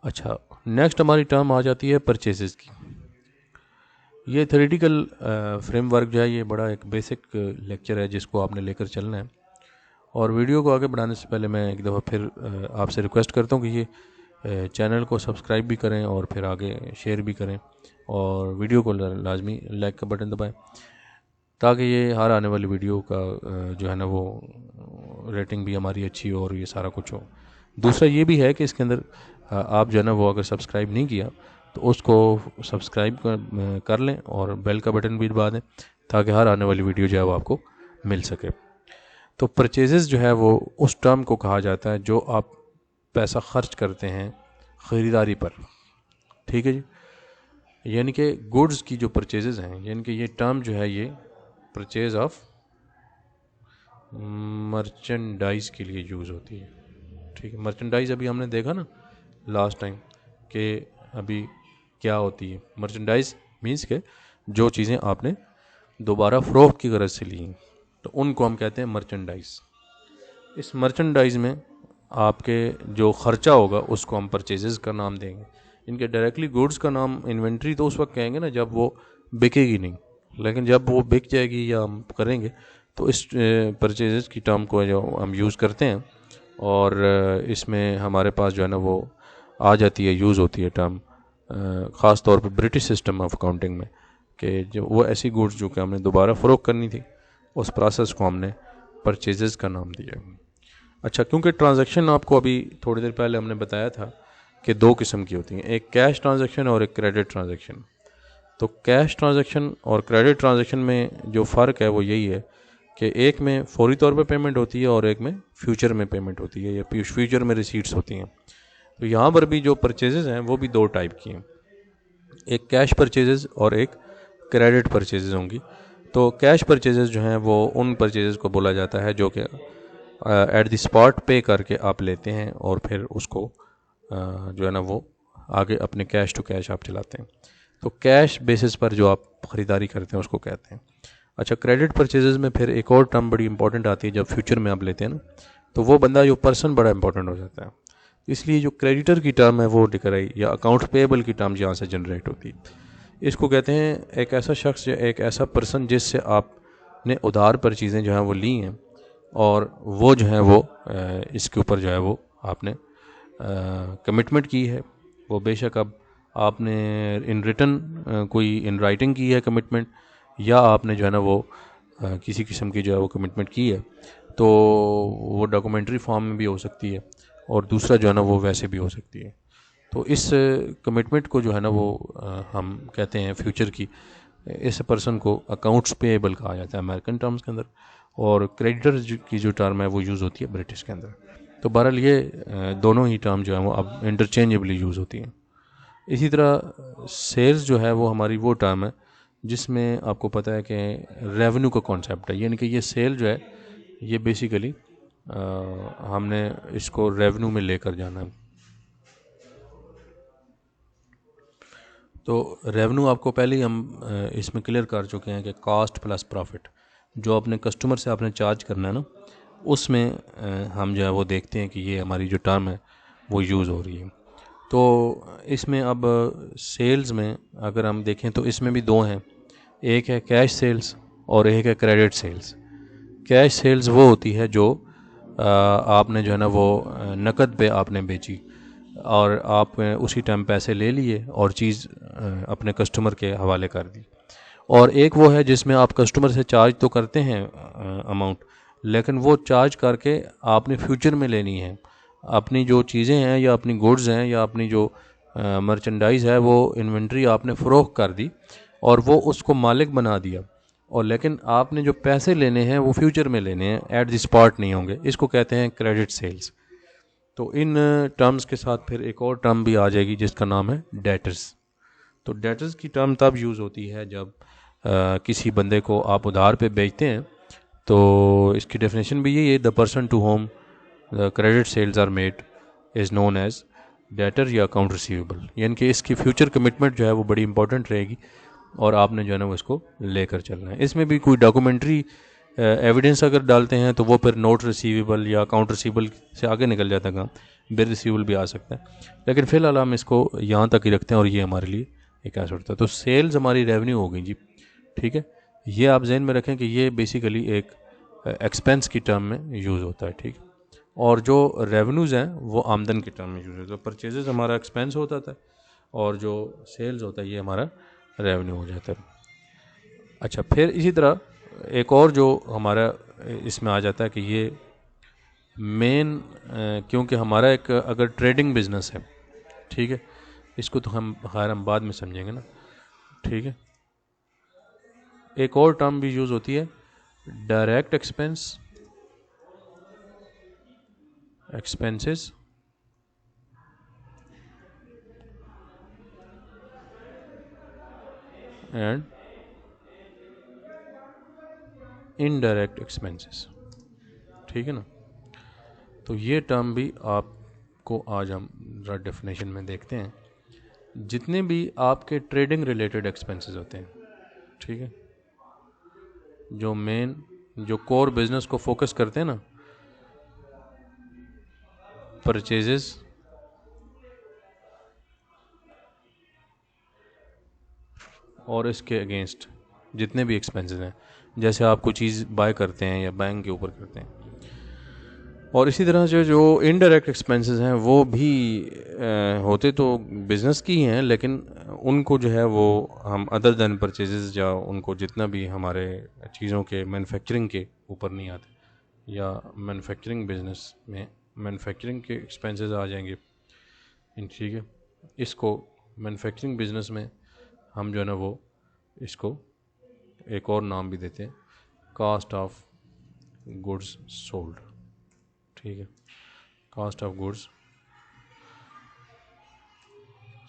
अच्छा, नेक्स्ट हमारी टर्म आ जाती है परचेजेस की। ये थ्योरेटिकल फ्रेमवर्क जो है ये बड़ा एक बेसिक लेक्चर है जिसको आपने लेकर चलना है। और वीडियो को आगे बढ़ाने से पहले मैं एक दफ़ा फिर आपसे रिक्वेस्ट करता हूँ कि ये चैनल को सब्सक्राइब भी करें और फिर आगे शेयर भी करें और वीडियो को लाजमी लाइक का बटन दबाएं ताकि ये हर आने वाली वीडियो का जो है ना वो रेटिंग भी हमारी अच्छी हो और ये सारा कुछ हो। दूसरा ये भी है कि इसके अंदर आप जो है ना वो अगर सब्सक्राइब नहीं किया तो उसको सब्सक्राइब कर लें और बेल का बटन भी दबा दें ताकि हर आने वाली वीडियो जो है वो आपको मिल सके। तो परचेजेस जो है वो उस टर्म को कहा जाता है जो आप पैसा खर्च करते हैं ख़रीदारी पर। ठीक है जी, यानी कि गुड्स की जो परचेजेस हैं, यानी कि ये टर्म जो है ये परचेज ऑफ मर्चेंडाइज के लिए यूज़ होती है। ठीक है, मर्चेंडाइज अभी हमने देखा ना लास्ट टाइम कि अभी क्या होती है। मर्चेंडाइज मीन्स के जो चीज़ें आपने दोबारा फ़रोख्त की गरज से ली हैं तो उनको हम कहते हैं मर्चेंडाइज। इस मर्चेंडाइज में आपके जो ख़र्चा होगा उसको हम परचेजेस का नाम देंगे। इनके डायरेक्टली गुड्स का नाम इन्वेंट्री तो उस वक्त कहेंगे ना जब वो बिकेगी नहीं, लेकिन जब वो बिक जाएगी या हम करेंगे तो इस परचेजेस की टर्म को जो हम यूज़ करते हैं और इसमें हमारे पास जो है ना वो आ जाती है, यूज़ होती है टर्म ख़ास तौर पे ब्रिटिश सिस्टम ऑफ अकाउंटिंग में कि जो वो ऐसी गुड्स जो कि हमने दोबारा फ़रोख्त करनी थी उस प्रोसेस को हमने परचेजेस का नाम दिया। अच्छा, क्योंकि ट्रांजैक्शन आपको अभी थोड़ी देर पहले हमने बताया था कि दो किस्म की होती हैं, एक कैश ट्रांजैक्शन और एक क्रेडिट ट्रांजैक्शन। तो कैश ट्रांजैक्शन और क्रेडिट ट्रांजैक्शन में जो फ़र्क है वो यही है कि एक में फौरी तौर पे पेमेंट होती है और एक में फ्यूचर में पेमेंट होती है या फ्यूचर में रिसीट्स होती हैं। तो यहाँ पर भी जो परचेजेस हैं वो भी दो टाइप की हैं, एक कैश परचेजेस और एक क्रेडिट परचेजेस होंगी। तो कैश परचेजेस जो हैं वो उन परचेजेस को बोला जाता है जो कि एट द स्पॉट पे करके आप लेते हैं और फिर उसको जो है ना वो आगे अपने कैश टू कैश आप चलाते हैं। तो कैश बेसिस पर जो आप ख़रीदारी करते हैं उसको कहते हैं। अच्छा, क्रेडिट परचेजेस में फिर एक और टर्म बड़ी इंपॉर्टेंट आती है जब फ्यूचर में आप लेते हैं ना, तो वो बंदा जो पर्सन बड़ा इंपॉर्टेंट हो जाता है। इसलिए जो क्रेडिटर की टर्म है वो लिखकर आई या अकाउंट पेएबल की टर्म यहाँ से जनरेट होती है। इसको कहते हैं एक ऐसा शख्स या एक ऐसा पर्सन जिससे आपने उधार पर चीज़ें जो हैं वो ली हैं और वो जो है वो इसके ऊपर जो है वो आपने कमिटमेंट की है। वो बेशक अब आपने इन रिटन कोई इन राइटिंग की है कमिटमेंट या आपने जो है ना वो किसी किस्म की जो है वो कमिटमेंट की है, तो वो डॉक्यूमेंट्री फॉर्म में भी हो सकती है और दूसरा जो है ना वो वैसे भी हो सकती है। तो इस कमिटमेंट को जो है ना वो हम कहते हैं फ्यूचर की, इस पर्सन को अकाउंट्स पेएबल कहा जाता है अमेरिकन टर्म्स के अंदर और क्रेडिटर की जो टर्म है वो यूज़ होती है ब्रिटिश के अंदर। तो बहरहाल ये दोनों ही टर्म जो है वो अब इंटरचेंजेबली यूज़ होती हैं। इसी तरह सेल्स जो है वो हमारी वो टर्म है जिसमें आपको पता है कि रेवेन्यू का कॉन्सेप्ट है, यानी कि ये सेल जो है ये बेसिकली हमने इसको रेवेन्यू में लेकर जाना है। तो रेवेन्यू आपको पहले ही हम इसमें क्लियर कर चुके हैं कि कॉस्ट प्लस प्रॉफिट जो अपने कस्टमर से आपने चार्ज करना है ना, उसमें हम जो है वो देखते हैं कि ये हमारी जो टर्म है वो यूज़ हो रही है। तो इसमें अब सेल्स में अगर हम देखें तो इसमें भी दो हैं, एक है कैश सेल्स और एक है क्रेडिट सेल्स। कैश सेल्स वो होती है जो आपने जो है ना वो नकद पे आपने बेची और आप उसी टाइम पैसे ले लिए और चीज़ अपने कस्टमर के हवाले कर दी। और एक वो है जिसमें आप कस्टमर से चार्ज तो करते हैं अमाउंट, लेकिन वो चार्ज करके आपने फ्यूचर में लेनी है। अपनी जो चीज़ें हैं या अपनी गुड्स हैं या अपनी जो मर्चेंडाइज़ है वो इन्वेंट्री आपने फ़रोख्त कर दी और वो उसको मालिक बना दिया, और लेकिन आपने जो पैसे लेने हैं वो फ्यूचर में लेने हैं, एट द स्पॉट नहीं होंगे। इसको कहते हैं क्रेडिट सेल्स। तो इन टर्म्स के साथ फिर एक और टर्म भी आ जाएगी जिसका नाम है डेटर्स। तो डेटर्स की टर्म तब यूज़ होती है जब किसी बंदे को आप उधार पे बेचते हैं। तो इसकी डेफिनेशन भी यही है, the person to whom the credit sales are made is known as debtor या अकाउंट रिसीवेबल। यानी कि इसकी फ्यूचर कमिटमेंट जो है वो बड़ी इंपॉर्टेंट रहेगी और आपने जो है ना वो इसको लेकर चलना है। इसमें भी कोई डॉक्यूमेंट्री एविडेंस अगर डालते हैं तो वो फिर नोट रिसीवेबल या अकाउंट रिसीवेबल से आगे निकल जाता है काम, बिल रिसीवेबल भी आ सकता है, लेकिन फ़िलहाल हम इसको यहाँ तक ही रखते हैं और ये हमारे लिए एक ऐसा होता है। तो सेल्स हमारी रेवेन्यू हो गई जी, ठीक है। ये आप जहन में रखें कि ये बेसिकली एक एक्सपेंस की टर्म में यूज़ होता है, ठीक। और जो रेवेन्यूज़ हैं वो आमदन की टर्म में यूज़ होता है। तो परचेजेस हमारा एक्सपेंस होता था और जो सेल्स होता है ये हमारा रेवेन्यू हो जाता है। अच्छा, फिर इसी तरह एक और जो हमारा इसमें आ जाता है कि ये मेन, क्योंकि हमारा एक अगर ट्रेडिंग बिजनेस है, ठीक है, इसको तो हम खैर हम बाद में समझेंगे ना, ठीक है। एक और टर्म भी यूज़ होती है direct expenses and indirect expenses, ठीक है ना। तो ये टर्म भी आपको आज हम ज़रा डेफिनेशन में देखते हैं। जितने भी आपके ट्रेडिंग रिलेटेड एक्सपेंसेस होते हैं, ठीक है, जो मेन जो कोर बिजनेस को फोकस करते हैं ना, परचेजेस और इसके अगेंस्ट जितने भी एक्सपेंसेस हैं, जैसे आप कोई चीज़ बाय करते हैं या बैंक के ऊपर करते हैं। और इसी तरह से जो इनडायरेक्ट एक्सपेंसेस हैं वो भी होते तो बिज़नेस की हैं, लेकिन उनको जो है वो हम अदर दैन परचेजेस या उनको जितना भी हमारे चीज़ों के मैन्युफैक्चरिंग के ऊपर नहीं आते, या मैन्युफैक्चरिंग बिजनेस में मैन्युफैक्चरिंग के एक्सपेंसेस आ जाएंगे, ठीक है। इसको मैन्युफैक्चरिंग बिजनेस में हम जो है ना वो इसको एक और नाम भी देते हैं, कॉस्ट ऑफ गुड्स सोल्ड, ठीक है, कॉस्ट ऑफ गुड्स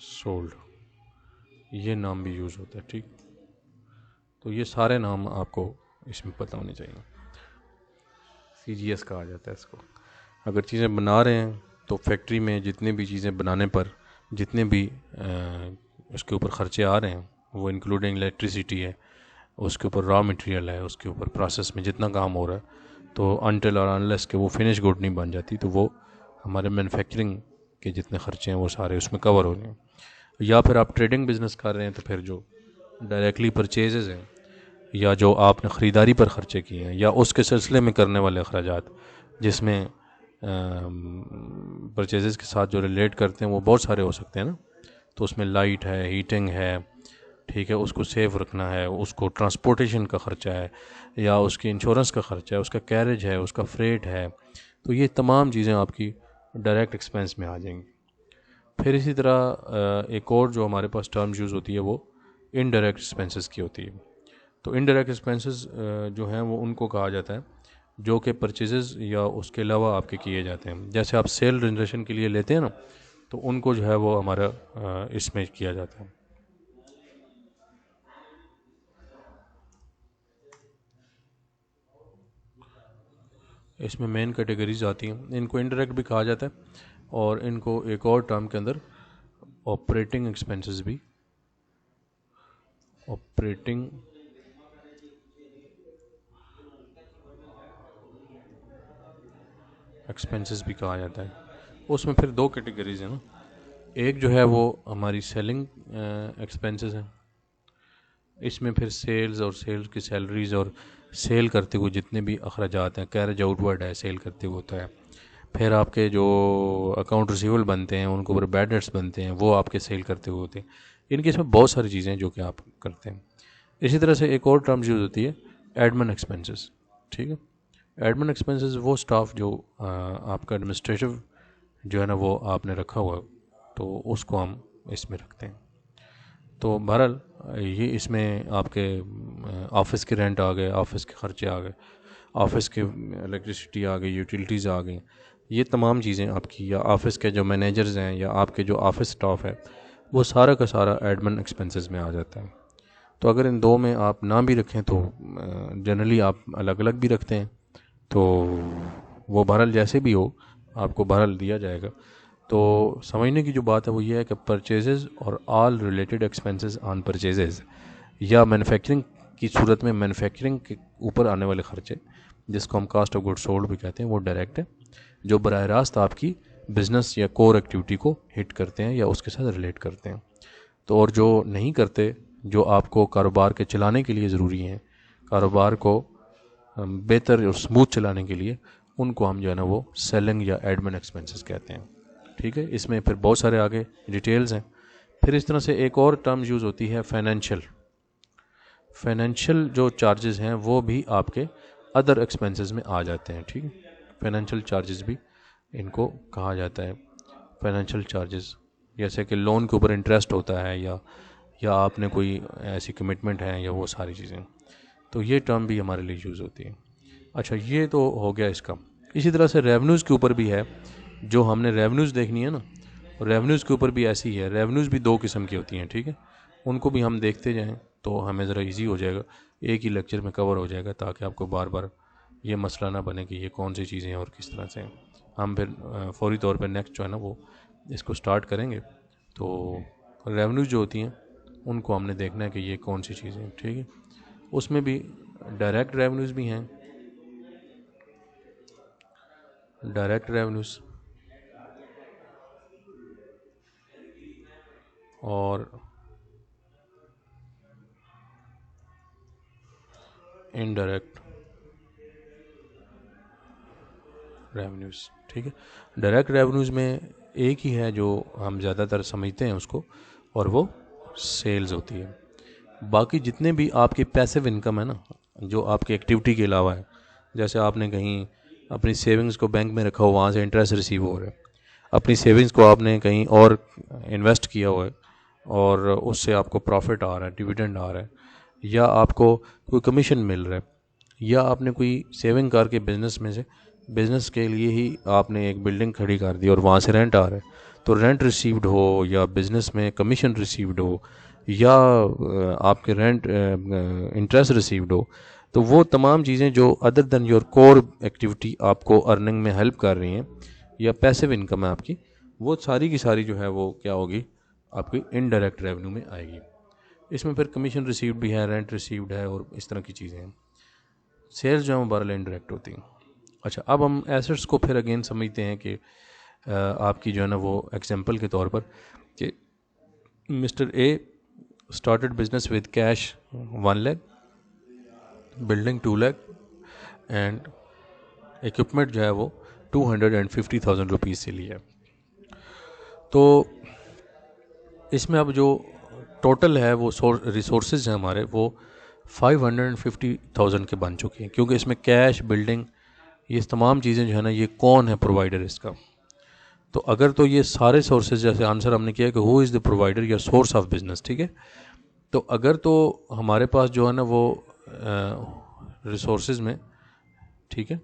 सोल्ड, ये नाम भी यूज़ होता है, ठीक। तो ये सारे नाम आपको इसमें पता होने चाहिए। CGS कहा जाता है इसको। अगर चीज़ें बना रहे हैं तो फैक्ट्री में जितने भी चीज़ें बनाने पर जितने भी उसके ऊपर ख़र्चे आ रहे हैं, वो इंक्लूडिंग इलेक्ट्रिसिटी है, उसके ऊपर रॉ मटेरियल है, उसके ऊपर प्रोसेस में जितना काम हो रहा है, तो अनटिल और अनलेस के वो फिनिश गुड नहीं बन जाती, तो वो हमारे मैन्युफैक्चरिंग के जितने ख़र्चे हैं वो सारे उसमें कवर हो रहे हैं। या फिर आप ट्रेडिंग बिजनेस कर रहे हैं तो फिर जो डायरेक्टली परचेजेज हैं या जो आपने ख़रीदारी पर ख़र्चे किए हैं या उसके सिलसिले में करने वाले अखराजात जिसमें परचेजेस के साथ जो रिलेट करते हैं वो बहुत सारे हो सकते हैं ना। तो उसमें लाइट है, हीटिंग है, ठीक है, उसको सेफ रखना है, उसको ट्रांसपोर्टेशन का ख़र्चा है, या उसकी इंश्योरेंस का ख़र्चा है, उसका कैरेज है, उसका फ्रेट है। तो ये तमाम चीज़ें आपकी डायरेक्ट एक्सपेंस में आ जाएंगी। फिर इसी तरह एक और जो हमारे पास टर्म यूज़ होती है वो इनडायरेक्ट एक्सपेंसेस की होती है। तो इनडायरेक्ट एक्सपेंसेस जो हैं वो उनको कहा जाता है जो कि परचेजेस या उसके अलावा आपके किए जाते हैं। जैसे आप सेल जनरेशन के लिए लेते हैं ना, तो उनको जो है वो हमारा इसमें किया जाता है। इसमें मेन कैटेगरीज आती हैं। इनको इनडायरेक्ट भी कहा जाता है और इनको एक और टर्म के अंदर ऑपरेटिंग एक्सपेंसेस भी कहा जाता है। उसमें फिर दो कैटेगरीज हैं ना, एक जो है वो हमारी सेलिंग एक्सपेंसेस हैं, इसमें फिर सेल्स और सेल्स की सैलरीज और सेल करते हुए जितने भी अखराजात हैं, कैरेज आउटवर्ड है सेल करते हुए होता है। फिर आपके जो अकाउंट रिसीवेबल बनते हैं, उनके ऊपर बैड डेट्स बनते हैं, वो आपके सेल करते हुए होते हैं। इनके इसमें बहुत सारी चीज़ें हैं जो कि आप करते हैं। इसी तरह से एक और टर्म यूज़ होती है एडमिन एक्सपेंसेस। ठीक है, एडमिन एक्सपेंसेस वो स्टाफ जो आपका एडमिनिस्ट्रेटिव जो है ना वो आपने रखा हुआ, तो उसको हम इसमें रखते हैं। तो बहरहाल ये इसमें आपके ऑफिस के रेंट आ गए, ऑफिस के ख़र्चे आ गए, ऑफिस के इलेक्ट्रिसिटी आ गई, यूटिलिटीज़ आ गई, ये तमाम चीज़ें आपकी, या ऑफिस के जो मैनेजर्स हैं या आपके जो ऑफिस स्टाफ है, वो सारा का सारा एडमिन एक्सपेंसेस में आ जाता है। तो अगर इन दो में आप ना भी रखें तो जनरली आप अलग अलग भी रखते हैं, तो वो बहरहाल जैसे भी हो आपको बहरहाल दिया जाएगा। तो समझने की जो बात है वो ये है कि परचेजेस और all related expenses on purchases, या मैन्युफैक्चरिंग की सूरत में मैन्युफैक्चरिंग के ऊपर आने वाले खर्चे, जिसको हम कास्ट ऑफ गुड्स सोल्ड भी कहते हैं, वो डायरेक्ट है, जो बराह रास्त आपकी बिज़नेस या कोर एक्टिविटी को हिट करते हैं या उसके साथ रिलेट करते हैं। तो और जो नहीं करते, जो आपको कारोबार के चलाने के लिए ज़रूरी हैं, कारोबार को बेहतर और स्मूथ चलाने के लिए, उनको हम जो है ना वो सेलिंग या एडमिन एक्सपेंसेस कहते हैं। ठीक है, इसमें फिर बहुत सारे आगे डिटेल्स हैं। फिर इस तरह से एक और टर्म यूज़ होती है फाइनेंशियल जो चार्जेस हैं वो भी आपके अदर एक्सपेंसेस में आ जाते हैं। ठीक है, फाइनेंशियल चार्जेस भी इनको कहा जाता है। फाइनेंशियल चार्जेस जैसे कि लोन के ऊपर इंटरेस्ट होता है, या आपने कोई ऐसी कमिटमेंट है, या वो सारी चीज़ें, तो ये टर्म भी हमारे लिए यूज़ होती है। अच्छा, ये तो हो गया इसका। इसी तरह से रेवेन्यूज़ के ऊपर भी है, जो हमने रेवेन्यूज़ देखनी है ना, रेवेन्यूज़ के ऊपर भी ऐसी ही है। रेवेन्यूज़ भी दो किस्म की होती हैं। ठीक है, उनको भी हम देखते जाएं तो हमें ज़रा इजी हो जाएगा, एक ही लेक्चर में कवर हो जाएगा, ताकि आपको बार बार ये मसला ना बने कि ये कौन सी चीज़ें हैं और किस तरह से हैं। हम फिर फौरी तौर पर नेक्स्ट जो है ना वो इसको स्टार्ट करेंगे। तो रेवेन्यूज़ जो होती हैं उनको हमने देखना है कि ये कौन सी चीज़ें हैं। ठीक है, उसमें भी डायरेक्ट रेवेन्यूज़ भी हैं, डायरेक्ट रेवेन्यूज़ और इनडायरेक्ट रेवेन्यूज़। ठीक है, डायरेक्ट रेवेन्यूज़ में एक ही है जो हम ज़्यादातर समझते हैं उसको, और वो सेल्स होती है। बाकी जितने भी आपकी पैसिव इनकम है ना, जो आपकी एक्टिविटी के अलावा है, जैसे आपने कहीं अपनी सेविंग्स को बैंक में रखा हो, वहाँ से इंटरेस्ट रिसीव हो रहा है, अपनी सेविंग्स को आपने कहीं और इन्वेस्ट किया हुआ है और उससे आपको प्रॉफिट आ रहा है, डिविडेंड आ रहा है, या आपको कोई कमीशन मिल रहा है, या आपने कोई सेविंग करके बिज़नेस के लिए ही आपने एक बिल्डिंग खड़ी कर दी और वहाँ से रेंट आ रहा है, तो रेंट रिसीव्ड हो, या बिज़नेस में कमीशन रिसीव्ड हो, या आपके रेंट इंटरेस्ट रिसीव्ड हो, तो वो तमाम चीज़ें जो other than your core activity आपको अर्निंग में हेल्प कर रही हैं, या पैसिव इनकम है आपकी, वो सारी की सारी जो है वो क्या होगी, आपकी इनडायरेक्ट रेवेन्यू में आएगी। इसमें फिर कमीशन रिसीव्ड भी है, रेंट रिसीव्ड है, और इस तरह की चीज़ें हैं। सेल्स जो है वो बहरहाल इनडायरेक्ट होती हैं। अच्छा, अब हम एसेट्स को फिर अगेन समझते हैं कि आपकी जो है ना वो एग्जांपल के तौर पर कि mister A started business with cash 1 lakh, building 2 lakh, and equipment जो है वो 250,000 रुपीज़ से लिया। तो इसमें अब जो टोटल है वो रिसोर्सेज हैं हमारे, वो 550,000 के बन चुके हैं, क्योंकि इसमें कैश, बिल्डिंग, ये तमाम चीज़ें जो है ना, ये कौन है प्रोवाइडर इसका। तो अगर तो ये सारे सोर्सेज, जैसे आंसर हमने किया कि हु इज़ द प्रोवाइडर या सोर्स ऑफ बिजनेस, ठीक है, तो अगर तो हमारे पास जो है ना वो रिसोर्सेज में, ठीक है,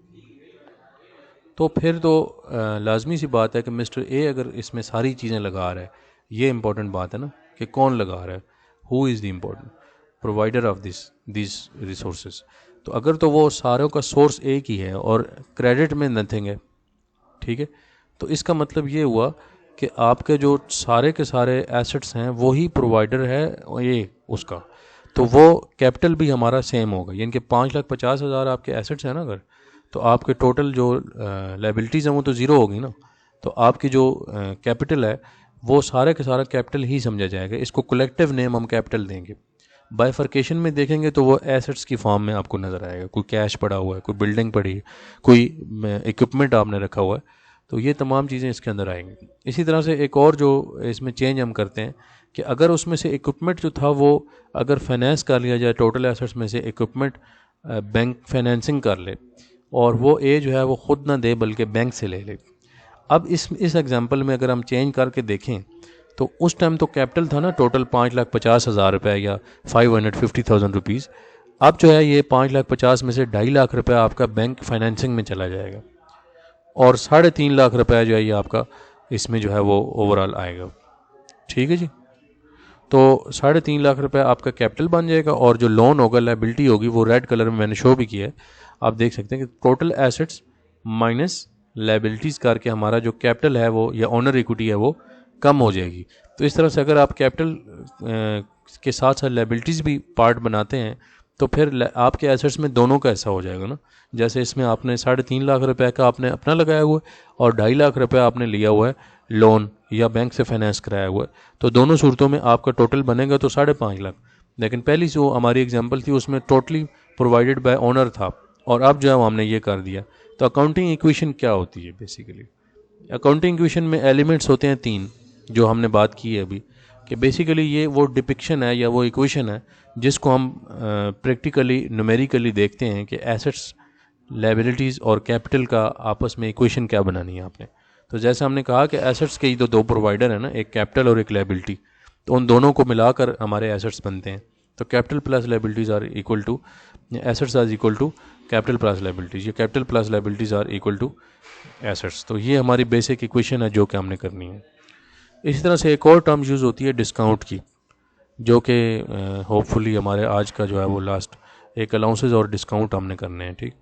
तो फिर तो लाजमी सी बात है कि मिस्टर ए अगर इसमें सारी चीज़ें लगा रहा है, ये इंपॉर्टेंट बात है ना कि कौन लगा रहा है, who is the important provider of this resources. तो अगर तो वो सारों का सोर्स एक ही है और क्रेडिट में नथिंग है, ठीक है, तो इसका मतलब ये हुआ कि आपके जो सारे के सारे एसेट्स हैं वही प्रोवाइडर है ये उसका, तो वो कैपिटल भी हमारा सेम होगा, यानी कि 5,50,000 आपके एसेट्स हैं ना अगर, तो आपके टोटल जो लाइबिलिटीज़ हैं वो तो ज़ीरो होगी ना, तो आपकी जो कैपिटल है वो सारे का सारा कैपिटल ही समझा जाएगा। इसको कलेक्टिव नेम हम कैपिटल देंगे। बाइफर्केशन में देखेंगे तो वो एसेट्स की फॉर्म में आपको नज़र आएगा, कोई कैश पड़ा हुआ है, कोई बिल्डिंग पड़ी है, कोई इक्विपमेंट आपने रखा हुआ है, तो ये तमाम चीज़ें इसके अंदर आएंगी। इसी तरह से एक और जो इसमें चेंज हम करते हैं कि अगर उसमें से इक्विपमेंट जो था वो अगर फाइनेंस कर लिया जाए, टोटल एसेट्स में से इक्विपमेंट बैंक फाइनेंसिंग कर ले और वो ए जो है वो ख़ुद ना दे बल्कि बैंक से ले ले। अब इस एग्जांपल में अगर हम चेंज करके देखें तो उस टाइम तो कैपिटल था ना टोटल 5,50,000 रुपये या 550,000 रुपीज़। अब जो है ये 5,50,000 में से 2.5 लाख रुपये आपका बैंक फाइनेंसिंग में चला जाएगा और 3.5 लाख रुपये जो है ये आपका इसमें जो है वो ओवरऑल आएगा। ठीक है जी, तो 3.5 लाख रुपये आपका कैपिटल बन जाएगा और जो लोन होगा, लाइबिलिटी होगी, वो रेड कलर में मैंने शो भी किया है, आप देख सकते हैं कि टोटल एसेट्स माइनस लाइबिलिटीज़ करके हमारा जो कैपिटल है वो या ऑनर इक्विटी है वो कम हो जाएगी। तो इस तरह से अगर आप कैपिटल के साथ साथ लाइबिलिटीज़ भी पार्ट बनाते हैं तो फिर आपके एसेट्स में दोनों का ऐसा हो जाएगा ना, जैसे इसमें आपने 3.5 लाख रुपए का आपने अपना लगाया हुआ है और 2.5 लाख रुपये आपने लिया हुआ है लोन या बैंक से फाइनेंस कराया हुआ है, तो दोनों सूरतों में आपका टोटल बनेगा तो 5.5 लाख। लेकिन पहली जो हमारी एग्जांपल थी उसमें टोटली प्रोवाइडेड बाय ओनर था और अब जो है हमने ये कर दिया। तो अकाउंटिंग इक्वेशन क्या होती है बेसिकली? अकाउंटिंग इक्वेशन में एलिमेंट्स होते हैं 3 जो हमने बात की है अभी, कि बेसिकली ये वो डिपिक्शन है या वो इक्वेशन है जिसको हम प्रैक्टिकली न्यूमेरिकली देखते हैं कि एसेट्स, लाइबिलिटीज़ और कैपिटल का आपस में इक्वेशन क्या बनानी है आपने। तो जैसे हमने कहा कि एसेट्स के ही तो 2 प्रोवाइडर है ना, एक कैपिटल और एक लाइबिलिटी, तो उन दोनों को मिलाकर हमारे एसेट्स बनते हैं। तो capital plus liabilities are equal to assets are equal to capital plus liabilities, या capital plus liabilities are equal to assets. तो ये हमारी बेसिक इक्वेशन है जो कि हमने करनी है। इसी तरह से एक और टर्म यूज़ होती है डिस्काउंट की, जो कि होपफुली हमारे आज का जो है वो लास्ट एक अलाउंसेस और डिस्काउंट हमने करने हैं। ठीक,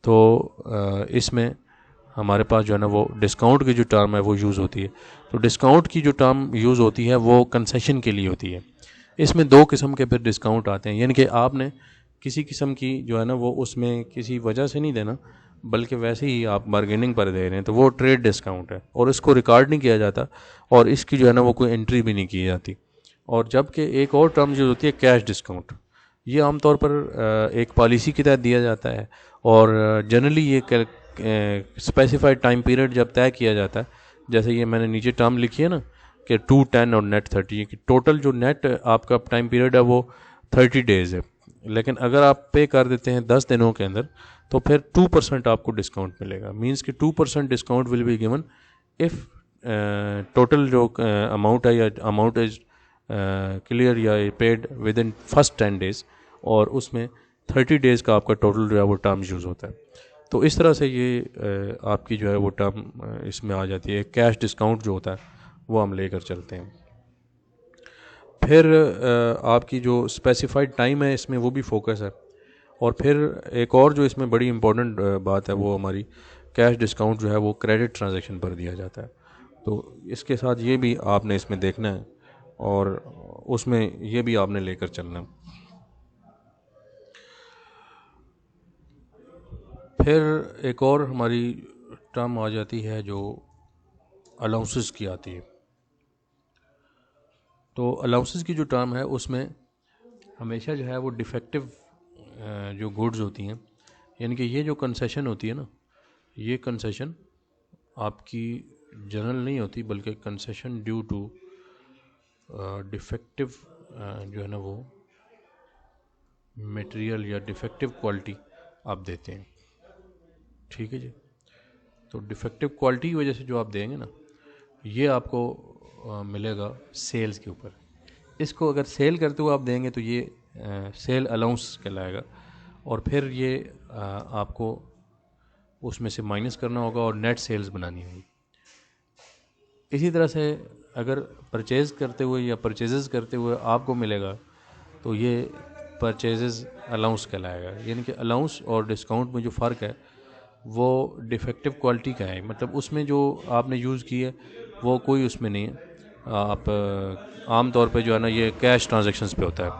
तो इसमें हमारे पास जो है ना वो डिस्काउंट की जो टर्म है वो यूज़ होती है। तो डिस्काउंट की जो टर्म यूज़ होती है वो कंसेशन के लिए होती है। इसमें 2 किस्म के फिर डिस्काउंट आते हैं, यानी कि आपने किसी किस्म की जो है ना वो उसमें किसी वजह से नहीं देना बल्कि वैसे ही आप बार्गेनिंग पर दे रहे हैं, तो वो ट्रेड डिस्काउंट है और इसको रिकॉर्ड नहीं किया जाता और इसकी जो है ना वो कोई एंट्री भी नहीं की जाती। और जबकि एक और टर्म जो होती है कैश डिस्काउंट, ये आमतौर पर एक पॉलिसी के तहत दिया जाता है और जनरली ये स्पेसिफाइड टाइम पीरियड जब तय किया जाता है, जैसे ये मैंने नीचे टर्म लिखी है ना कि 2, 10 और नेट 30, कि टोटल जो नेट आपका टाइम पीरियड है वो 30 डेज़ है, लेकिन अगर आप पे कर देते हैं 10 दिनों के अंदर तो फिर 2% आपको डिस्काउंट मिलेगा। मींस कि 2% discount will be given if total जो अमाउंट है या अमाउंट इज क्लियर या paid with in first 10 days और उसमें 30 डेज़ का आपका टोटल जो है वो टर्म यूज़ होता है। तो इस तरह से ये आपकी जो है वो टर्म इसमें आ जाती है। कैश डिस्काउंट जो होता है वो हम लेकर चलते हैं। फिर आपकी जो स्पेसिफाइड टाइम है इसमें वो भी फोकस है। और फिर एक और जो इसमें बड़ी इंपॉर्टेंट बात है वो हमारी कैश डिस्काउंट जो है वो क्रेडिट ट्रांजैक्शन पर दिया जाता है। तो इसके साथ ये भी आपने इसमें देखना है और उसमें ये भी आपने लेकर चलना है। फिर एक और हमारी टर्म आ जाती है जो अलाउंसेस की आती है। तो अलाउंसेस की जो टर्म है उसमें हमेशा जो है वो डिफेक्टिव जो गुड्स होती हैं, यानी कि ये जो कंसेशन होती है ना, ये कंसेशन आपकी जनरल नहीं होती बल्कि कंसेशन ड्यू टू डिफेक्टिव जो है ना वो मटेरियल या डिफेक्टिव क्वालिटी आप देते हैं। ठीक है जी, तो डिफेक्टिव क्वालिटी की वजह से जो आप देंगे ना ये आपको मिलेगा सेल्स के ऊपर। इसको अगर सेल करते हुए आप देंगे तो ये सेल अलाउंस कहलाएगा और फिर ये आपको उसमें से माइनस करना होगा और नेट सेल्स बनानी होगी। इसी तरह से अगर परचेज़ करते हुए या परचेजेस करते हुए आपको मिलेगा तो ये परचेजेस अलाउंस कहलाएगा। यानी कि अलाउंस और डिस्काउंट में जो फ़र्क है वो डिफेक्टिव क्वालिटी का है, मतलब उसमें जो आपने यूज़ की है वो कोई उसमें नहीं है। आप आम तौर पे जो है ना ये कैश ट्रांजैक्शंस पे होता है,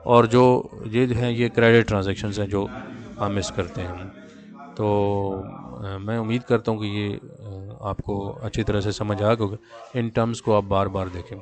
और जो ये हैं ये क्रेडिट ट्रांजैक्शंस हैं जो हम मिस करते हैं। तो मैं उम्मीद करता हूँ कि ये आपको अच्छी तरह से समझ आ गया। इन टर्म्स को आप बार बार देखें।